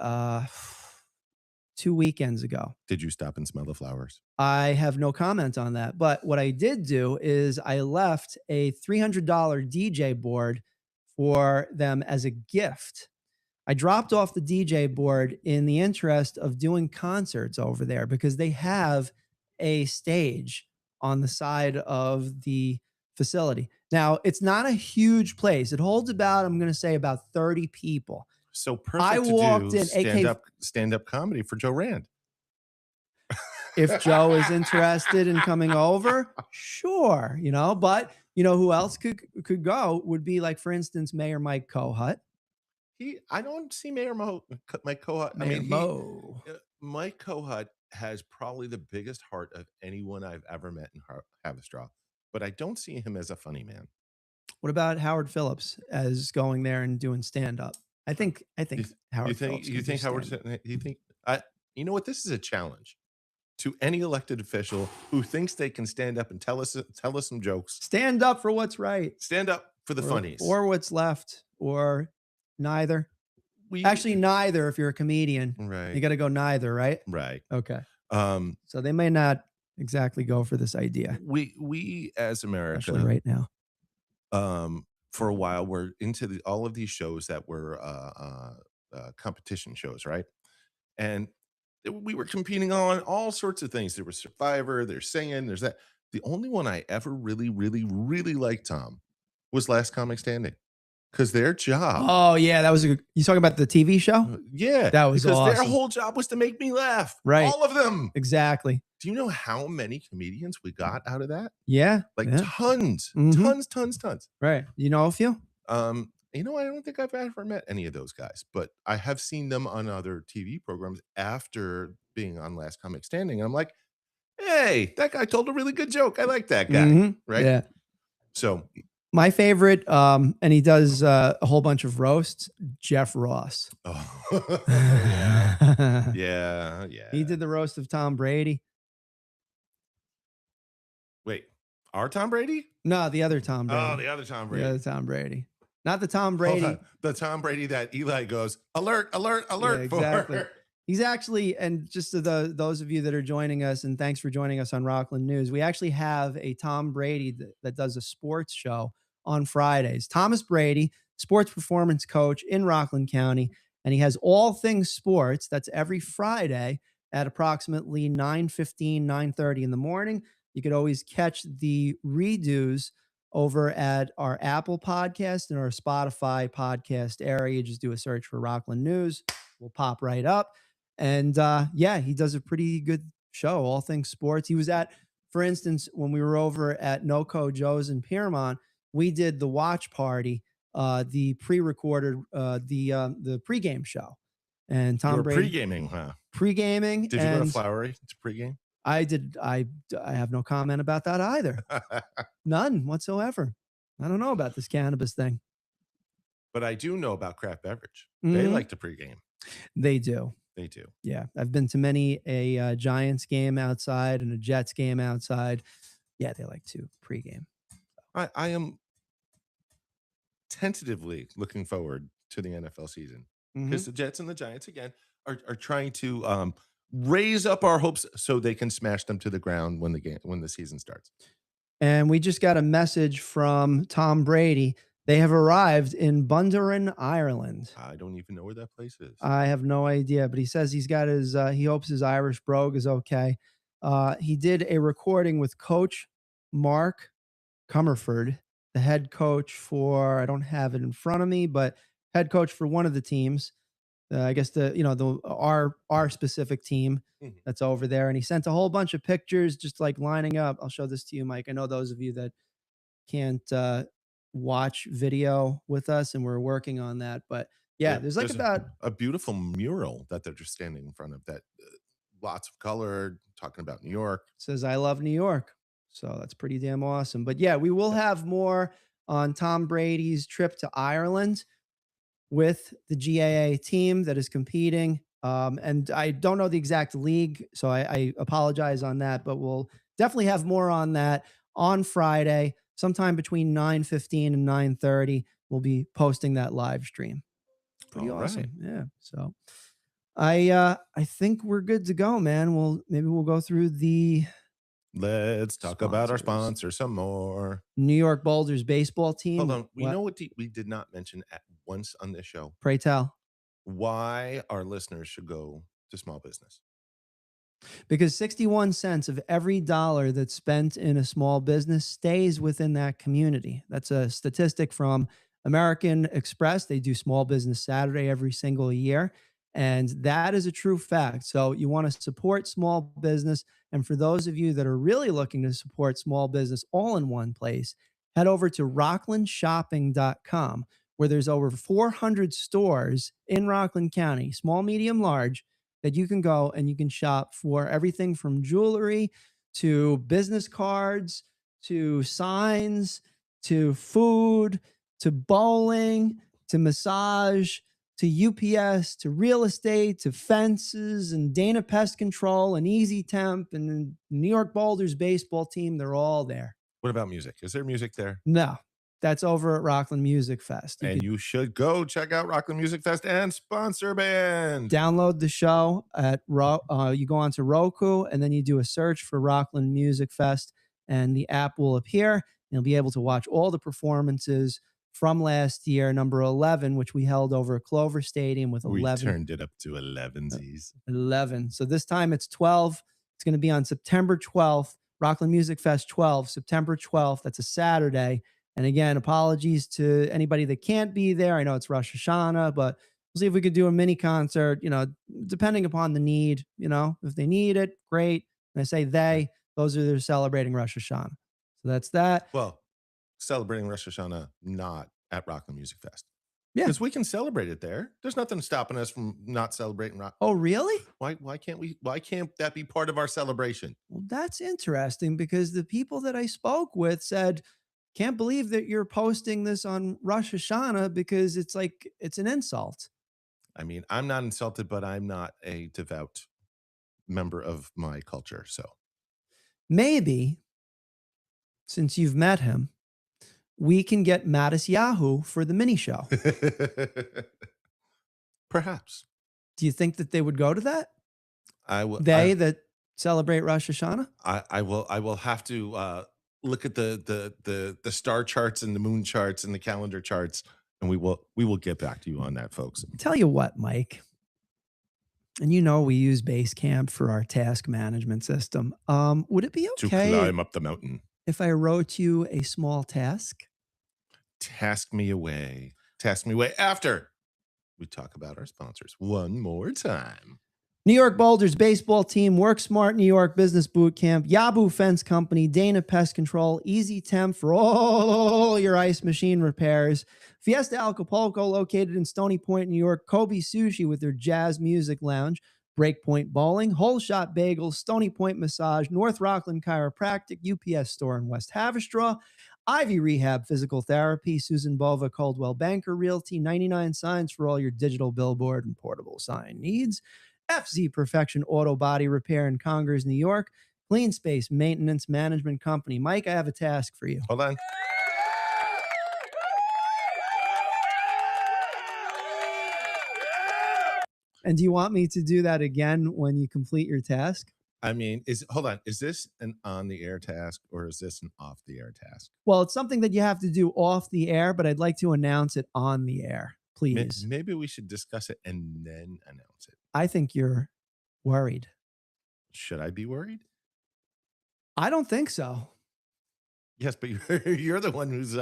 2 weekends ago. Did you stop and smell the flowers? I have no comment on that. But what I did do is I left a $300 DJ board for them as a gift. I dropped off the DJ board in the interest of doing concerts over there because they have a stage on the side of the facility. Now, it's not a huge place. It holds about, I'm going to say, about 30 people. So perfect I walked to do in, stand-up comedy for Joe Rand. If Joe is interested in coming over, sure, but who else could go would be, like, for instance, Mayor Mike Kohut. I don't see Mayor Mike Kohut. Mike Kohut has probably the biggest heart of anyone I've ever met in Haverstraw, but I don't see him as a funny man. What about Howard Phillips as going there and doing stand-up? I think Howard Phillips. You think Howard? You know what? This is a challenge to any elected official who thinks they can stand up and tell us some jokes. Stand up for what's right. Stand up. for the funnies. Or what's left, or neither. Actually, neither if you're a comedian. Right. You got to go neither, right? Right. Okay. So they may not exactly go for this idea. We as America, especially right now, for a while, we're into all of these shows that were competition shows, right? And we were competing on all sorts of things. There was Survivor, there's singing, there's that. The only one I ever really, really, really liked, Tom, was Last Comic Standing. Because their job. Oh, yeah. That was you talking about the TV show? Yeah. That was because awesome. Their whole job was to make me laugh. Right. All of them. Exactly. Do you know how many comedians we got out of that? Yeah. Like yeah. tons. Tons. Right. You know a few? I don't think I've ever met any of those guys, but I have seen them on other TV programs after being on Last Comic Standing. And I'm like, hey, that guy told a really good joke. I like that guy. Right. Yeah. So my favorite, and he does a whole bunch of roasts, Jeff Ross. Oh. yeah. He did the roast of Tom Brady. Wait, our Tom Brady? No, the other Tom Brady. Oh, the other Tom Brady. The other Tom Brady. Not the Tom Brady. The Tom Brady that Eli goes, alert, alert, alert. Yeah, exactly. For. He's actually, and just to those of you that are joining us, and thanks for joining us on Rockland News, we actually have a Tom Brady that does a sports show on Fridays. Thomas Brady, sports performance coach in Rockland County, and he has all things sports. That's every Friday at approximately 9:15, 9:30 in the morning. You could always catch the redos over at our Apple podcast and our Spotify podcast area. Just do a search for Rockland News. We'll pop right up. And yeah, he does a pretty good show, all things sports. He was at, for instance, when we were over at NoCo Joe's in Piermont, we did the watch party, the pre-recorded, the pregame show. And Tom Brady pre-gaming, huh? Pre-gaming. Did you go to Flowery to pregame? I did. I have no comment about that either. None whatsoever. I don't know about this cannabis thing. But I do know about craft beverage. They like to pregame. They do. They do. Yeah. I've been to many a Giants game outside and a Jets game outside. Yeah, they like to pregame. I am tentatively looking forward to the NFL season because the Jets and the Giants again are trying to raise up our hopes so they can smash them to the ground when the season starts. And we just got a message from Tom Brady. They have arrived in Bundoran, Ireland. I don't even know where that place is. I have no idea, but he says he's got his, he hopes his Irish brogue is okay. He did a recording with Coach Mark Comerford, the head coach for, I don't have it in front of me, but head coach for one of the teams. I guess our specific team that's over there. And he sent a whole bunch of pictures just like lining up. I'll show this to you, Mike. I know those of you that can't watch video with us, and we're working on that. But yeah, there's about a beautiful mural that they're just standing in front of that. Lots of color, talking about New York. Says, I love New York. So that's pretty damn awesome. But yeah, we will have more on Tom Brady's trip to Ireland with the GAA team that is competing. And I don't know the exact league, so I apologize on that, but we'll definitely have more on that on Friday, sometime between 9:15 and 9:30. We'll be posting that live stream. Pretty awesome. Right. Yeah. So I think we're good to go, man. Maybe we'll go through the Let's talk about our sponsor some more. New York Boulders baseball team. Hold on. We know what we did not mention at once on this show. Pray tell. Why our listeners should go to small business. Because 61 cents of every dollar that's spent in a small business stays within that community. That's a statistic from American Express. They do Small Business Saturday every single year. And that is a true fact. So you want to support small business. And for those of you that are really looking to support small business all in one place, head over to rocklandshopping.com, where there's over 400 stores in Rockland County, small, medium, large, that you can go and you can shop for everything from jewelry to business cards, to signs, to food, to bowling, to massage, to UPS, to real estate, to fences, and Dana Pest Control, and Easy Temp, and New York Boulders baseball team. They're all there. What about music? Is there music there? No. That's over at Rockland Music Fest. You should go check out Rockland Music Fest and sponsor band. Download the show at you go onto Roku, and then you do a search for Rockland Music Fest, and the app will appear. You'll be able to watch all the performances from last year, number 11, which we held over at Clover Stadium with 11. We turned it up to 11s. 11. So this time it's 12. It's going to be on September 12th, Rockland Music Fest 12, September 12th. That's a Saturday. And again, apologies to anybody that can't be there. I know it's Rosh Hashanah, but we'll see if we could do a mini concert, depending upon the need. If they need it, great. And I say they, those are they're celebrating Rosh Hashanah. So that's that. Well, celebrating Rosh Hashanah, not at Rockland Music Fest. Yeah. Because we can celebrate it there. There's nothing stopping us from not celebrating Rock. Oh, really? Why can't that be part of our celebration? Well, that's interesting because the people that I spoke with said, can't believe that you're posting this on Rosh Hashanah because it's an insult. I mean, I'm not insulted, but I'm not a devout member of my culture. So maybe since you've met him, we can get Mattis Yahoo for the mini show. Perhaps. Do you think that they would go to that? I will. That celebrate Rosh Hashanah? I will have to look at the star charts and the moon charts and the calendar charts, and we will get back to you on that, folks. Tell you what, Mike. And we use Basecamp for our task management system. Would it be okay to climb up the mountain if I wrote you a small task? Task me away. Task me away after we talk about our sponsors one more time. New York Boulders baseball team, Work Smart New York Business Boot Camp, Yabu Fence Company, Dana Pest Control, Easy Temp for all your ice machine repairs, Fiesta Acapulco located in Stony Point, New York, Kobe Sushi with their jazz music lounge, Breakpoint Bowling, Whole Shot Bagels, Stony Point Massage, North Rockland Chiropractic, UPS Store in West Haverstraw, Ivy Rehab Physical Therapy, Susan Bova Coldwell Banker Realty, 99 Signs for all your digital billboard and portable sign needs, FZ Perfection Auto Body Repair in Congers, New York, Clean Space Maintenance Management Company. Mike, I have a task for you. Hold on. And do you want me to do that again when you complete your task? I mean, hold on. Is this an on-the-air task or is this an off-the-air task? Well, it's something that you have to do off the air, but I'd like to announce it on the air, please. Maybe we should discuss it and then announce it. I think you're worried. Should I be worried? I don't think so. Yes, but you're the one who's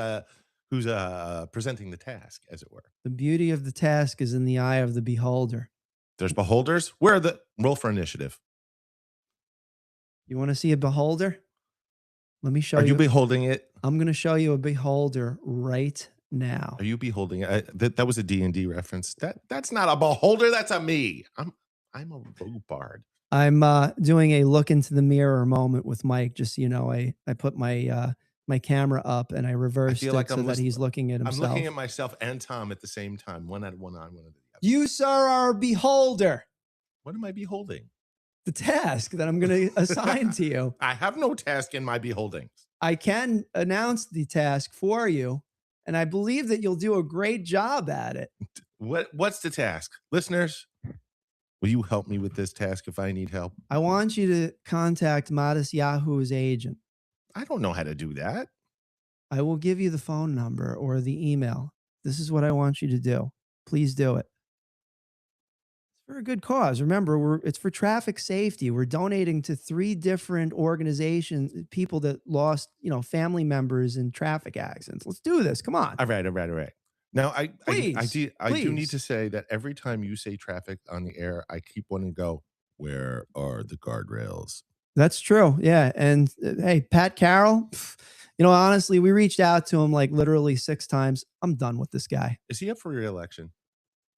presenting the task, as it were. The beauty of the task is in the eye of the beholder. There's beholders. Where are the roll for initiative? You want to see a beholder? Let me show you. Are you beholding it? I'm going to show you a beholder right now. Are you beholding it? That was a D&D reference. That's not a beholder. That's a me. I'm a rogue bard. I'm doing a look into the mirror moment with Mike. Just so you know, I put my my camera up and I reversed it so that he's looking at himself. I'm looking at myself and Tom at the same time. One on, one of the other. You, sir, are a beholder. What am I beholding? The task that I'm going to assign to you. I have no task in my beholdings. I can announce the task for you, and I believe that you'll do a great job at it. What's the task? Listeners, will you help me with this task if I need help? I want you to contact Mattis Yahoo's agent. I don't know how to do that. I will give you the phone number or the email. This is what I want you to do. Please do it. For a good cause. Remember, it's for traffic safety. We're donating to 3 different organizations, people that lost, family members in traffic accidents. Let's do this. Come on. All right. Now, I do need to say that every time you say traffic on the air, I keep wanting to go, where are the guardrails? That's true. Yeah. And hey, Pat Carroll, honestly, we reached out to him like literally 6 times. I'm done with this guy. Is he up for re-election?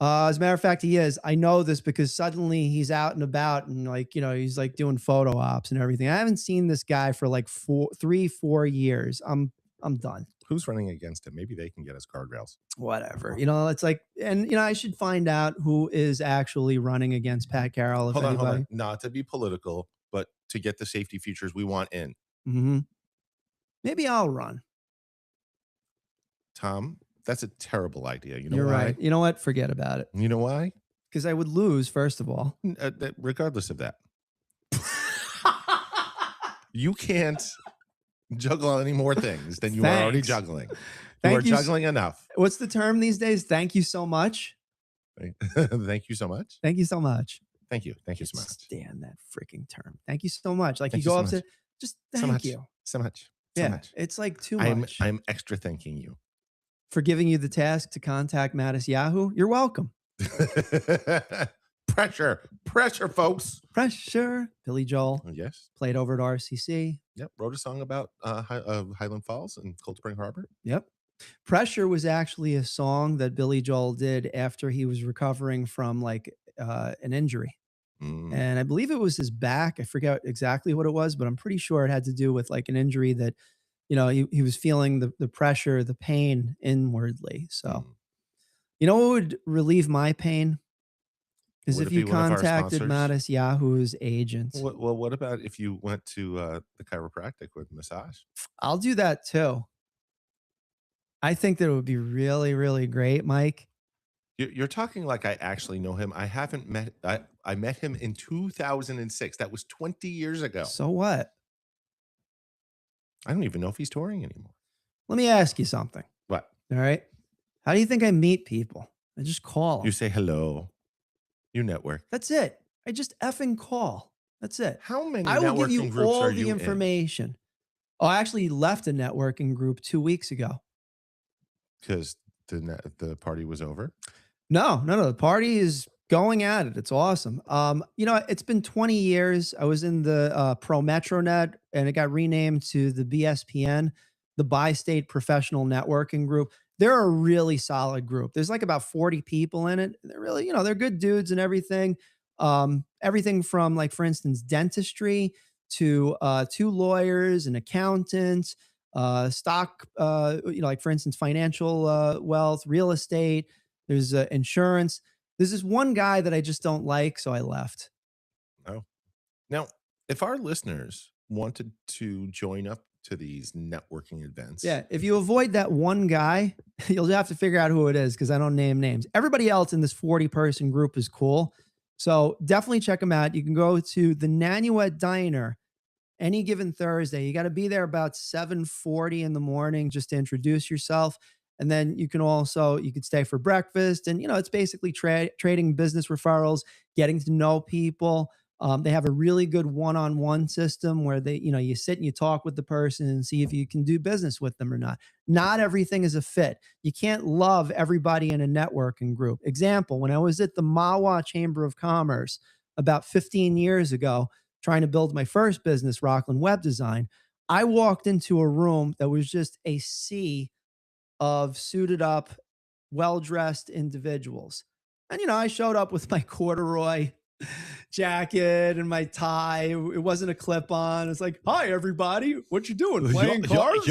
As a matter of fact, he is. I know this because suddenly he's out and about and he's like doing photo ops and everything. I haven't seen this guy for like 4 years. I'm done. Who's running against him? Maybe they can get us guardrails. Whatever. It's like, and I should find out who is actually running against Pat Carroll. Hold on. Not to be political, but to get the safety features we want in. Mm-hmm. Maybe I'll run. Tom, that's a terrible idea. You know You're why? right. You know what? Forget about it. You know why? Because I would lose, first of all. Regardless of that, you can't juggle any more things than you are already Thanks. juggling. You Thank are you juggling enough. What's the term these days? Thank you so much. Thank you so much. Thank you so much. Thank you. Thank you so much. Stand that freaking term. Thank you so much. Like Thank you you go so up to much. just So thank much. you. So much. So Yeah, much. it's like too much. I'm extra thanking you. For giving you the task to contact Mattis Yahoo. You're welcome. Pressure, folks. Pressure. Billy Joel Yes. played over at RCC. Yep. Wrote a song about Highland Falls and Cold Spring Harbor. Yep. Pressure was actually a song that Billy Joel did after he was recovering from like an injury. And I believe it was his back. I forget exactly what it was, but I'm pretty sure it had to do with like an injury that, you know, he was feeling the pressure, the pain inwardly. So, you know what would relieve my pain? Is Would if it you be one of our contacted sponsors? Mattis Yahoo's agent. Well, what about if you went to the chiropractic with massage? I'll do that too. I think that it would be really, really great, Mike. You're talking like I actually know him. I haven't met. I met him in 2006. That was 20 years ago. So what? I don't even know if he's touring anymore. Let me ask you something. What? All right. How do you think I meet people? I just call them. You say hello. You network. That's it. I just effing call. That's it. How many I will give networking you groups all are the you in? information. Oh, I actually left a networking group 2 weeks ago. Because the party was over? No. The party is going at it. It's awesome. You know, it's been 20 years. I was in the Pro Metronet, and it got renamed to the BSPN, the Bi-State Professional Networking Group. They're a really solid group. There's like about 40 people in it. They're really, you know, they're good dudes and everything. Everything from like, for instance, dentistry to 2 lawyers, an accountant, stock, you know, like for instance, financial wealth, real estate. There's insurance. There's this one guy that I just don't like, so I left. Oh. Now, if our listeners wanted to join up to these networking events. Yeah, if you avoid that one guy, you'll have to figure out who it is because I don't name names. Everybody else in this 40-person group is cool. So definitely check them out. You can go to the Nanuet Diner any given Thursday. You got to be there about 7:40 in the morning just to introduce yourself. And then you could stay for breakfast. And, you know, it's basically trading business referrals, getting to know people. They have a really good one-on-one system where you sit and you talk with the person and see if you can do business with them or not. Not everything is a fit. You can't love everybody in a networking group. Example, when I was at the Mahwah Chamber of Commerce about 15 years ago, trying to build my first business, Rockland Web Design, I walked into a room that was just a sea of suited up, well-dressed individuals. And, you know, I showed up with my corduroy jacket and my tie. It wasn't a clip-on. It's like, hi, everybody. What you doing? Playing cards?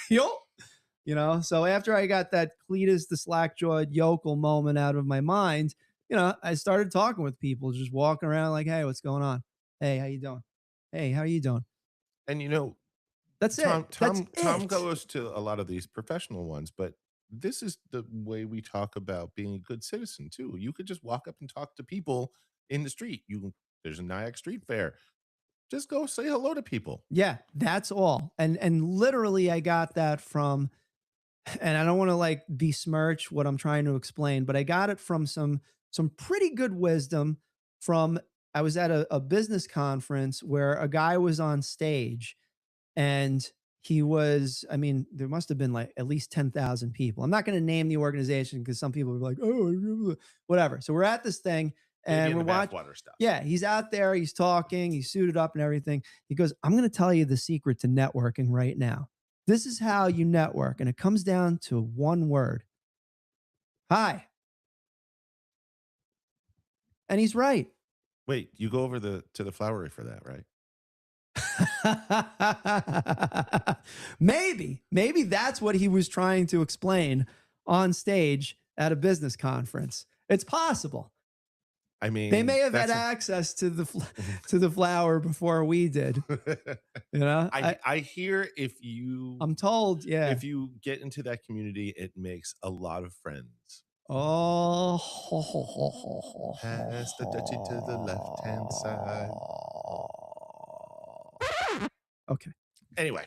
You know, so after I got that Cletus the slack-jawed yokel moment out of my mind, you know, I started talking with people, just walking around like, hey, what's going on? Hey, how you doing? Hey, how are you doing? And, you know, that's it. Tom goes to a lot of these professional ones, but this is the way we talk about being a good citizen too. You could just walk up and talk to people in the street. There's a Nyack Street Fair. Just go say hello to people. Yeah, that's all. And literally I got that from, and I don't want to like besmirch what I'm trying to explain, but I got it from some pretty good wisdom from, I was at a business conference where a guy was on stage. And he was, I mean, there must have been like at least 10,000 people. I'm not going to name the organization because some people are like, oh, whatever. So we're at this thing and we're watching stuff. Yeah, he's out there, he's talking, he's suited up and everything. He goes, I'm going to tell you the secret to networking right now. This is how you network. And it comes down to one word. Hi. And he's right. Wait, you go over to the flowery for that, right? Maybe that's what he was trying to explain on stage at a business conference. It's possible. I They mean, may have had that's access to the flower before we did. You know, I hear I'm told, yeah. if you get into that community, it makes a lot of friends. Oh, Pass the Dutchie to the left-hand side. okay. Anyway,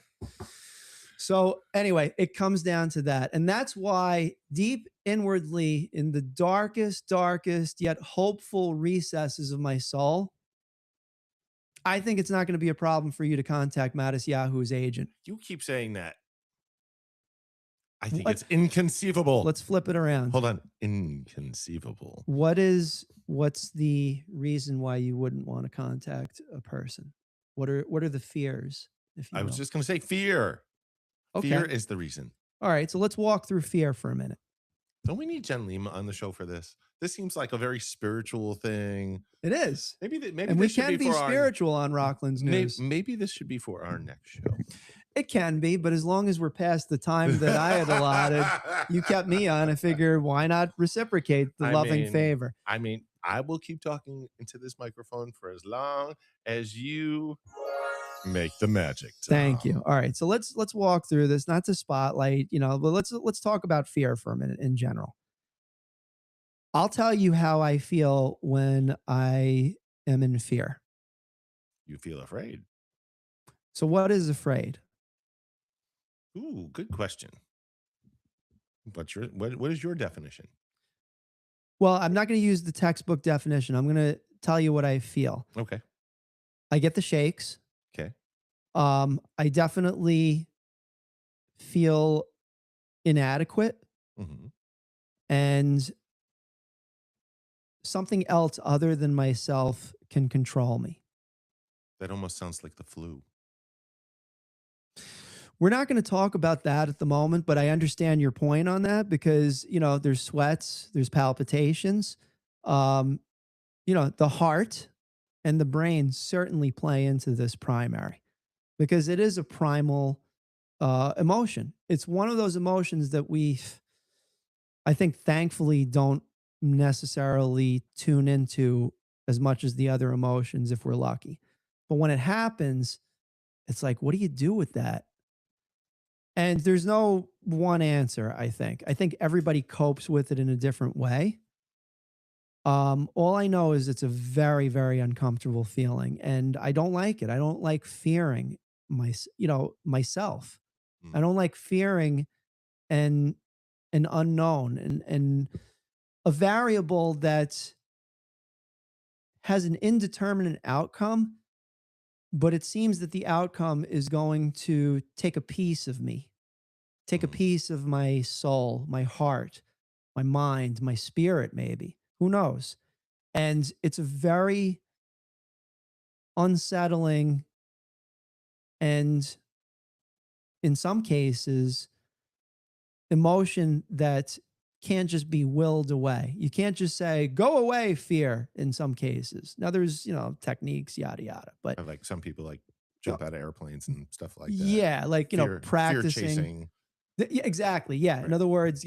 So anyway, it comes down to that. And that's why deep inwardly in the darkest, darkest, yet hopeful recesses of my soul, I think it's not going to be a problem for you to contact Mattis Yahoo's agent. you keep saying that. I think What? it's inconceivable. Let's flip it around. Hold on. Inconceivable. What's the reason why you wouldn't want to contact a person? What are the fears? If you I was will? just going to say fear. Okay. Fear is the reason. All right, so let's walk through fear for a minute. Don't we need Jen Lima on the show for this? This seems like a very spiritual thing. It is. Maybe And we can be spiritual on Rockland's News. Maybe this should be for our next show. It can be, but as long as we're past the time that I had allotted, you kept me on. I figure why not reciprocate the loving favor? I mean, I will keep talking into this microphone for as long as you make the magic. Thank you. All right, so let's walk through this, not to spotlight, but let's talk about fear for a minute in general. I'll tell you how I feel when I am in fear. You feel afraid. So what is afraid? Ooh, good question. What is your definition? Well, I'm not going to use the textbook definition. I'm going to tell you what I feel. Okay. I get the shakes. Okay. I definitely feel inadequate, and something else other than myself can control me. That almost sounds like the flu. We're not going to talk about that at the moment, but I understand your point on that because, there's sweats, there's palpitations. The heart and the brain certainly play into this primary because it is a primal emotion. It's one of those emotions that I think, thankfully don't necessarily tune into as much as the other emotions if we're lucky. But when it happens, it's like, what do you do with that? And there's no one answer, I think. I think everybody copes with it in a different way. All I know is it's a very, very uncomfortable feeling, and I don't like it. I don't like fearing myself. I don't like fearing an unknown and a variable that has an indeterminate outcome, but it seems that the outcome is going to take a piece of me, take a piece of my soul, my heart, my mind, my spirit, maybe. Who knows? And it's a very unsettling and, in some cases, emotion that can't just be willed away. You can't just say, go away, fear, in some cases. Now, there's, techniques, yada, yada. But like some people jump out of airplanes and stuff like that. Yeah, like, practicing. Fear chasing. Yeah, exactly. Yeah. Right. In other words,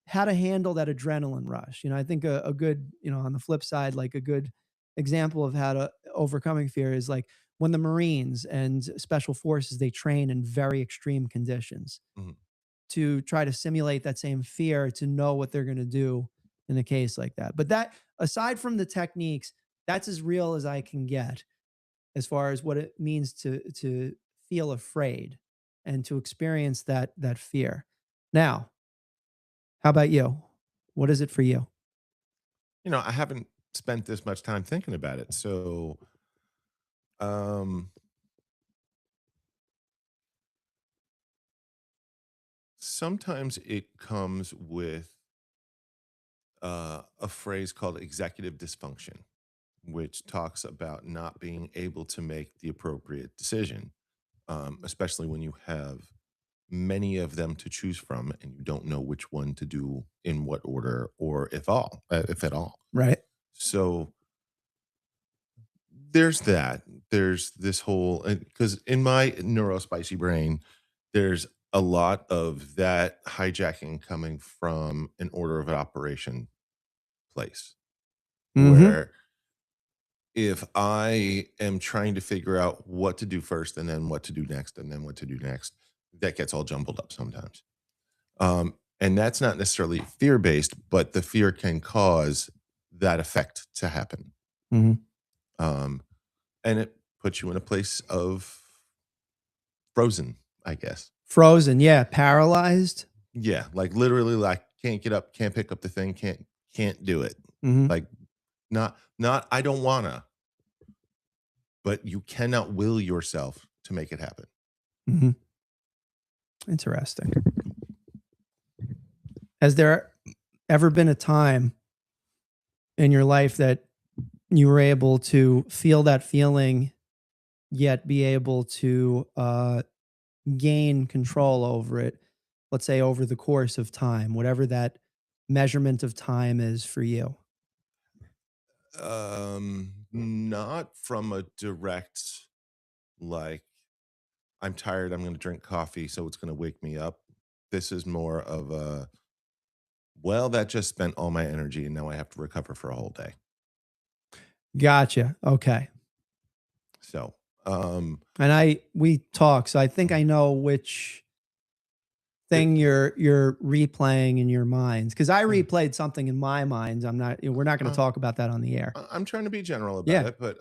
how to handle that adrenaline rush. I think a good, on the flip side, like a good example of how to overcoming fear is like when the Marines and special forces, they train in very extreme conditions to try to simulate that same fear, to know what they're going to do in a case like that. But that, aside from the techniques, that's as real as I can get as far as what it means to feel afraid and to experience that fear. Now, how about you? What is it for you? I haven't spent this much time thinking about it. So, sometimes it comes with a phrase called executive dysfunction, which talks about not being able to make the appropriate decision, especially when you have many of them to choose from and you don't know which one to do in what order or if at all. Right. So there's that. There's this whole, because in my neurospicy brain, there's a lot of that hijacking coming from an order of operation place. where if I am trying to figure out what to do first and then what to do next and then what to do next, that gets all jumbled up sometimes. And that's not necessarily fear-based, but the fear can cause that effect to happen. Um, and it puts you in a place of frozen, I guess. Frozen, yeah, paralyzed. Yeah, like literally, like can't get up, can't pick up the thing, can't do it. Like not I don't wanna, but you cannot will yourself to make it happen. Interesting. Has there ever been a time in your life that you were able to feel that feeling, yet be able to gain control over it, let's say over the course of time, whatever that measurement of time is for you? Not from a direct, like, I'm tired, I'm gonna drink coffee, so it's gonna wake me up. This is more of a, well, that just spent all my energy and now I have to recover for a whole day. Gotcha. Okay. So, And we talk, so I think I know which thing you're replaying in your minds, because I replayed something in my mind. We're not going to talk about that on the air. I'm trying to be general about Yeah. it, but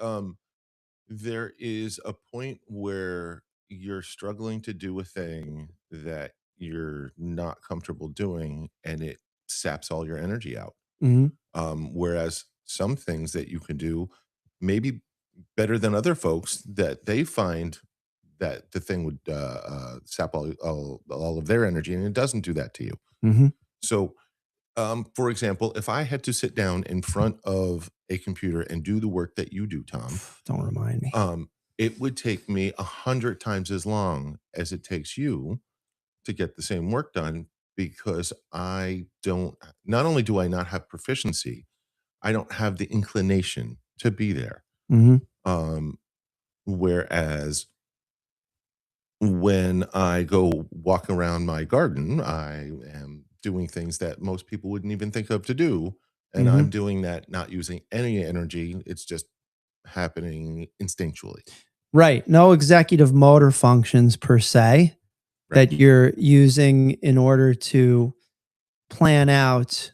there is a point where you're struggling to do a thing that you're not comfortable doing, and it saps all your energy out. Whereas some things that you can do maybe better than other folks that they find that the thing would sap all of their energy, and it doesn't do that to you. So, for example, if I had to sit down in front of a computer and do the work that you do, Tom, Don't remind me. it would take me 100 times as long as it takes you to get the same work done, because I don't, not only do I not have proficiency, I don't have the inclination to be there. Whereas when I go walk around my garden, I am doing things that most people wouldn't even think of to do. And I'm doing that not using any energy. It's just happening instinctually. Right. No executive motor functions per se that you're using in order to plan out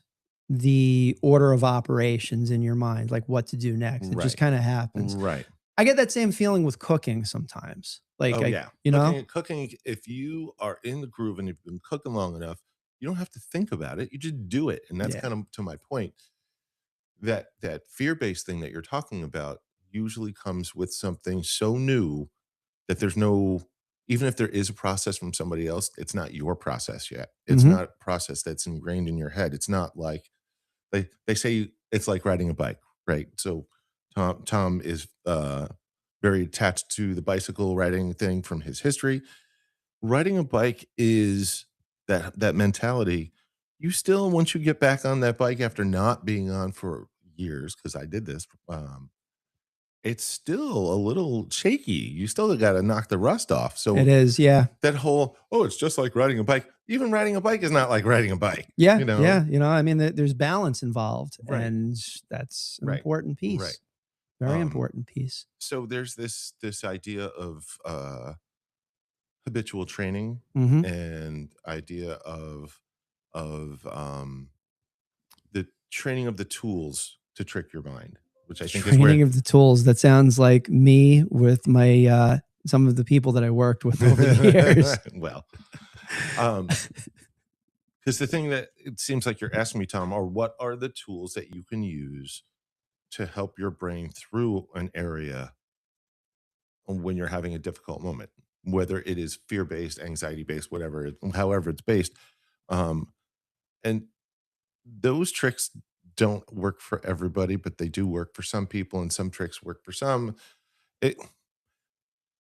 the order of operations in your mind, like what to do next. It just kind of happens. Right. I get that same feeling with cooking sometimes. Like, Oh, yeah. you know, Cooking, if you are in the groove and you've been cooking long enough, you don't have to think about it. You just do it. And that's Yeah. kind of to my point. That fear-based thing that you're talking about usually comes with something so new that there's no, even if there is a process from somebody else, it's not your process yet. It's not a process that's ingrained in your head. It's not like they say it's like riding a bike, right? So Tom is very attached to the bicycle riding thing from his history. Riding a bike is that mentality. You still, once you get back on that bike after not being on for years, because I did this, it's still a little shaky. You still got to knock the rust off. So it is. Yeah. that whole, oh, it's just like riding a bike. Even riding a bike is not like riding a bike. Yeah. You know? Yeah. You know, I mean, there's balance involved, Right. and that's an Right. important piece. Right. Very important piece. So there's this idea of habitual training and idea of the training of the tools to trick your mind, which I think is Training where of the tools. That sounds like me with my some of the people that I worked with over the years. well, because the thing that it seems like you're asking me, Tom, are what are the tools that you can use to help your brain through an area when you're having a difficult moment, whether it is fear-based, anxiety-based, whatever, however it's based. And those tricks don't work for everybody, but they do work for some people, and some tricks work for some. It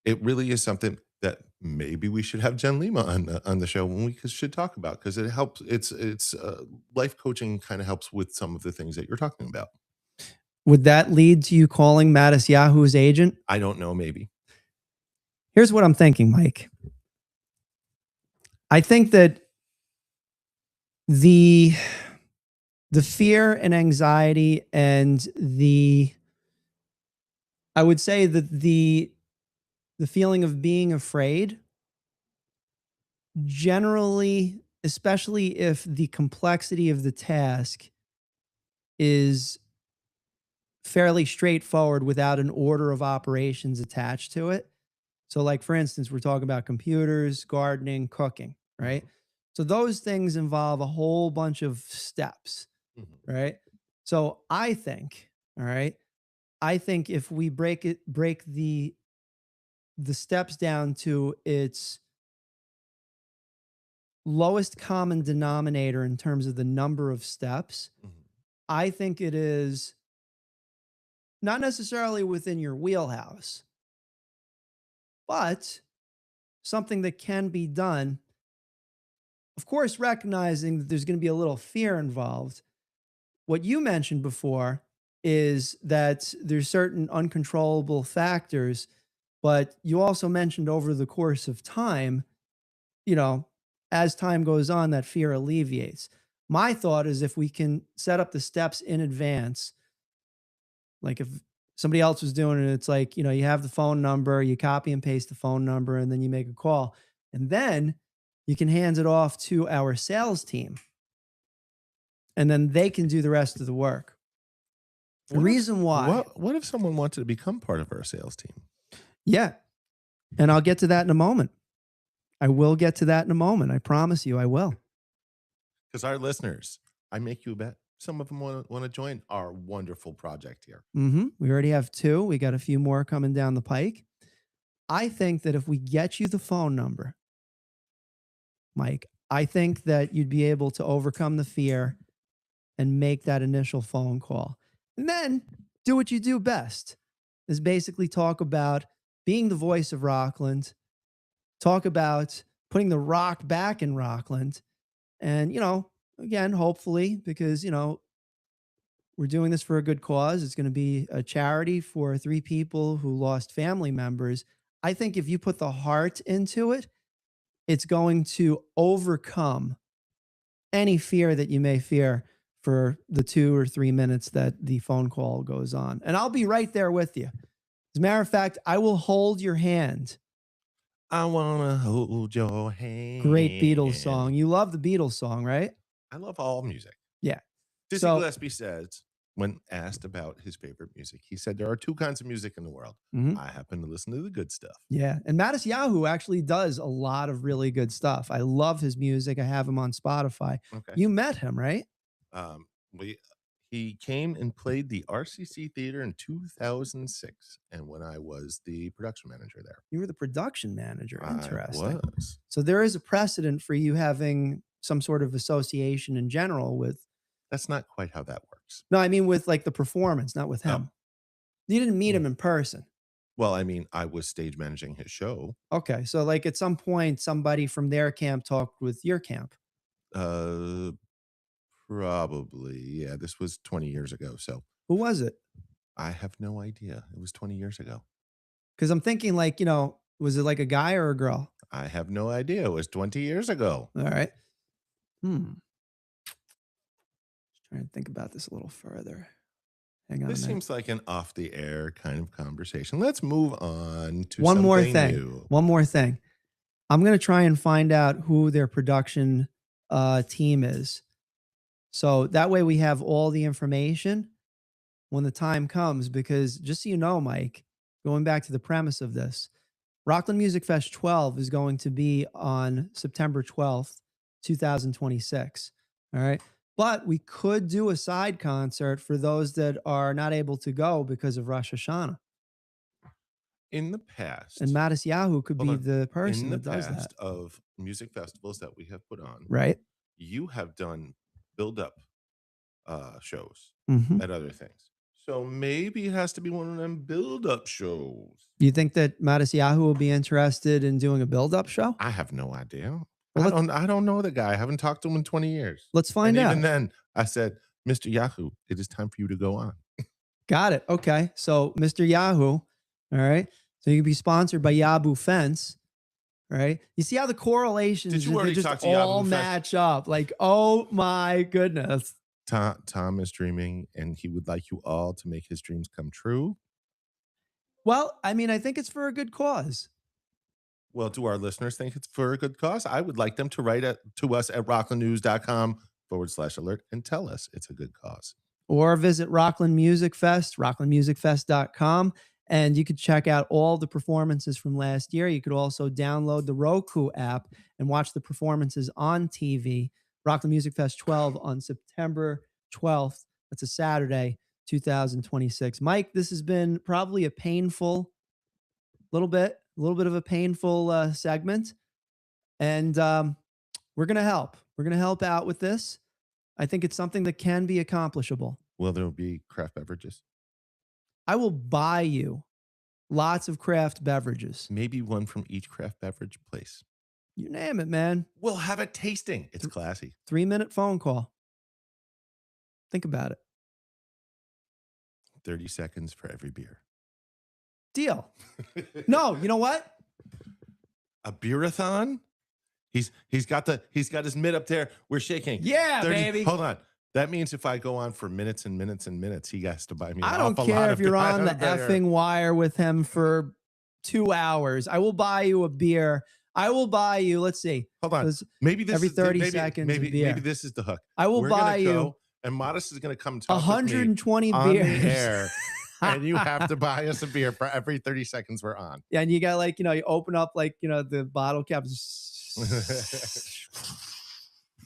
really is something that maybe we should have Jen Lima on the show when we should talk about, because it helps. It's life coaching kind of helps with some of the things that you're talking about. Would that lead to you calling Mattis Yahoo's agent? I don't know. Maybe. Here's what I'm thinking, Mike. I think that the the fear and anxiety and I would say that the feeling of being afraid, generally, especially if the complexity of the task is fairly straightforward without an order of operations attached to it. So, like for instance, we're talking about computers, gardening, cooking, right? So those things involve a whole bunch of steps, right? So I think, all right, I think if we break the steps down to its lowest common denominator in terms of the number of steps, I think it is not necessarily within your wheelhouse, but something that can be done. Of course, recognizing that there's going to be a little fear involved. What you mentioned before is that there's certain uncontrollable factors, but you also mentioned over the course of time, you know, as time goes on, that fear alleviates. My thought is if we can set up the steps in advance, like if somebody else was doing it, it's like, you have the phone number, you copy and paste the phone number, and then you make a call. And then you can hand it off to our sales team. And then they can do the rest of the work. The reason why. What if someone wanted to become part of our sales team? Yeah. And I'll get to that in a moment. I will get to that in a moment. I promise you I will. Because our listeners, I make you a bet, some of them want to join our wonderful project here. We already have 2. We got a few more coming down the pike. I think that if we get you the phone number, Mike, I think that you'd be able to overcome the fear and make that initial phone call. And then do what you do best, is basically talk about being the voice of Rockland, talk about putting the rock back in Rockland. And, again, hopefully, because, we're doing this for a good cause. It's going to be a charity for 3 people who lost family members. I think if you put the heart into it, it's going to overcome any fear that you may fear for the 2 or 3 minutes that the phone call goes on. And I'll be right there with you. As a matter of fact, I will hold your hand. I want to hold your hand. Great Beatles song. You love the Beatles song, right? I love all music. Yeah. Dizzy Gillespie says, when asked about his favorite music, he said, there are 2 kinds of music in the world. I happen to listen to the good stuff. Yeah. And Mattis Yahoo actually does a lot of really good stuff. I love his music. I have him on Spotify. Okay. You met him, right? He came and played the RCC Theater in 2006, and when I was the production manager there. You were the production manager. Interesting. I was. So there is a precedent for you having some sort of association in general with. That's not quite how that works. No, I mean with like the performance, not with him. You didn't meet him in person. Well, I mean, I was stage managing his show. Okay. So like at some point, somebody from their camp talked with your camp. Probably. Yeah, this was 20 years ago. So who was it? I have no idea. It was 20 years ago. Because I'm thinking like, was it like a guy or a girl? I have no idea. It was 20 years ago. All right. Just trying to think about this a little further. Hang on. This seems like an off the air kind of conversation. Let's move on to one more thing. New. One more thing. I'm going to try and find out who their production team is. So that way we have all the information when the time comes, because just so you know, Mike, going back to the premise of this, Rockland Music Fest 12 is going to be on September 12th, 2026. All right. But we could do a side concert for those that are not able to go because of Rosh Hashanah. In the past. And Mattis Yahoo could be the person that does that. In the past of music festivals that we have put on. Right. You have done build-up shows at other things. So maybe it has to be one of them build-up shows. Do you think that Mattis Yahoo will be interested in doing a build-up show? I have no idea. Well, I don't know the guy. I haven't talked to him in 20 years. Let's find out. Even then, I said, Mr. Yahoo, it is time for you to go on. Got it. Okay. So, Mr. Yahoo, all right. So, you can be sponsored by Yabu Fence, right? You see how the correlations Did you already just talk to all Yabu match up? Like, oh my goodness. Tom is dreaming, and he would like you all to make his dreams come true. Well, I mean, I think it's for a good cause. Well, do our listeners think it's for a good cause? I would like them to write to us at rocklandnews.com/alert and tell us it's a good cause. Or visit Rockland Music Fest, rocklandmusicfest.com, and you could check out all the performances from last year. You could also download the Roku app and watch the performances on TV. Rockland Music Fest 12 on September 12th. That's a Saturday, 2026. Mike, this has been probably a painful little bit of a painful segment. And we're going to help. We're going to help out with this. I think it's something that can be accomplishable. Will there be craft beverages? I will buy you lots of craft beverages. Maybe one from each craft beverage place. You name it, man. We'll have a tasting. It's classy. 3-minute phone call. Think about it. 30 seconds for every beer. Deal. No, you know what? A beerathon? He's got his mitt up there. We're shaking. Yeah, 30, baby. Hold on. That means if I go on for minutes and minutes and minutes, he has to buy me. I don't care if you're on the effing wire with him for 2 hours. I will buy you a beer. I will buy you. Let's see. Hold on. Maybe this every is 30 seconds. Maybe this is the hook. I will buy you. And Modest is going to come talk 120 with me beers on the air. And you have to buy us a beer for every 30 seconds we're on. Yeah, and you got like, you open up like, the bottle caps.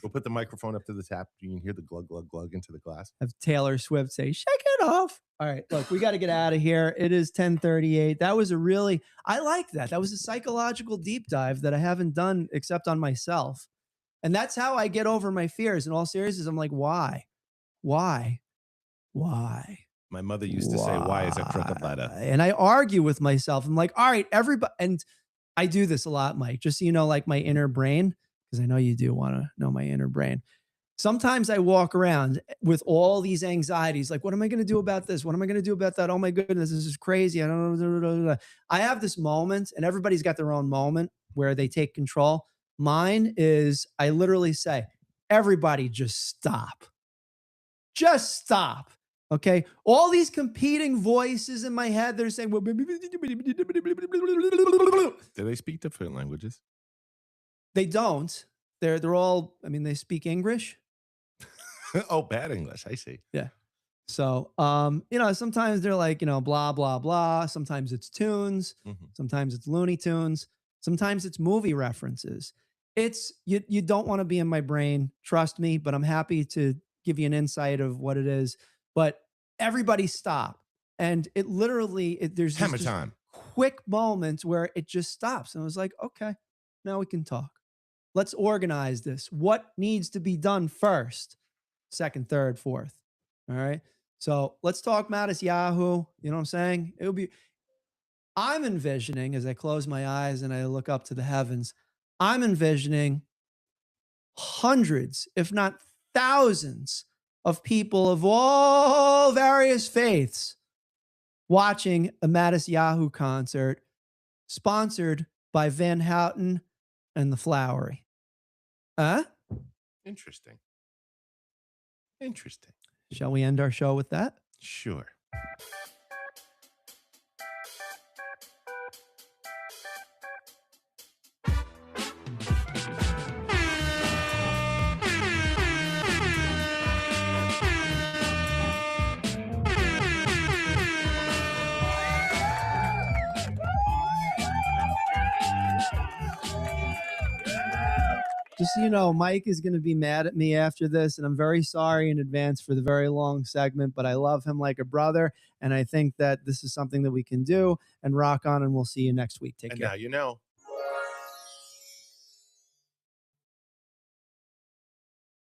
We'll put the microphone up to the tap. You can hear the glug, glug, glug into the glass. Have Taylor Swift say, shake it off. All right, look, we got to get out of here. It is 10:38. That was I like that. That was a psychological deep dive that I haven't done except on myself. And that's how I get over my fears. In all seriousness, I'm like, why? Why? My mother used to say, why is a crooked ladder? And I argue with myself. I'm like, all right, everybody. And I do this a lot, Mike, just so you know, like my inner brain, because I know you do want to know my inner brain. Sometimes I walk around with all these anxieties, like, what am I going to do about this? What am I going to do about that? Oh my goodness, this is crazy. I don't know. I have this moment, and everybody's got their own moment where they take control. Mine is, I literally say, everybody just stop. Just stop. Okay. All these competing voices in my head, they're saying, well, do they speak different languages? They don't. They're all, they speak English. Oh, bad English. I see. Yeah. So, sometimes they're like, blah, blah, blah. Sometimes it's tunes. Mm-hmm. Sometimes it's Looney Tunes. Sometimes it's movie references. It's, you don't want to be in my brain. Trust me, but I'm happy to give you an insight of what it is. But everybody stop. And it literally, there's hammer time. Quick moments where it just stops. And I was like, okay, now we can talk. Let's organize this. What needs to be done first? Second, third, fourth. All right. So let's talk Mattis Yahoo. You know what I'm saying? I'm envisioning, as I close my eyes and I look up to the heavens, I'm envisioning hundreds, if not thousands, of people of all various faiths watching a Mattis Yahoo concert sponsored by Van Houten and the Flowery. Interesting. Shall we end our show with that? Sure. Just so you know, Mike is going to be mad at me after this, and I'm very sorry in advance for the very long segment, but I love him like a brother, and I think that this is something that we can do and rock on, and we'll see you next week. Take care. Now you know.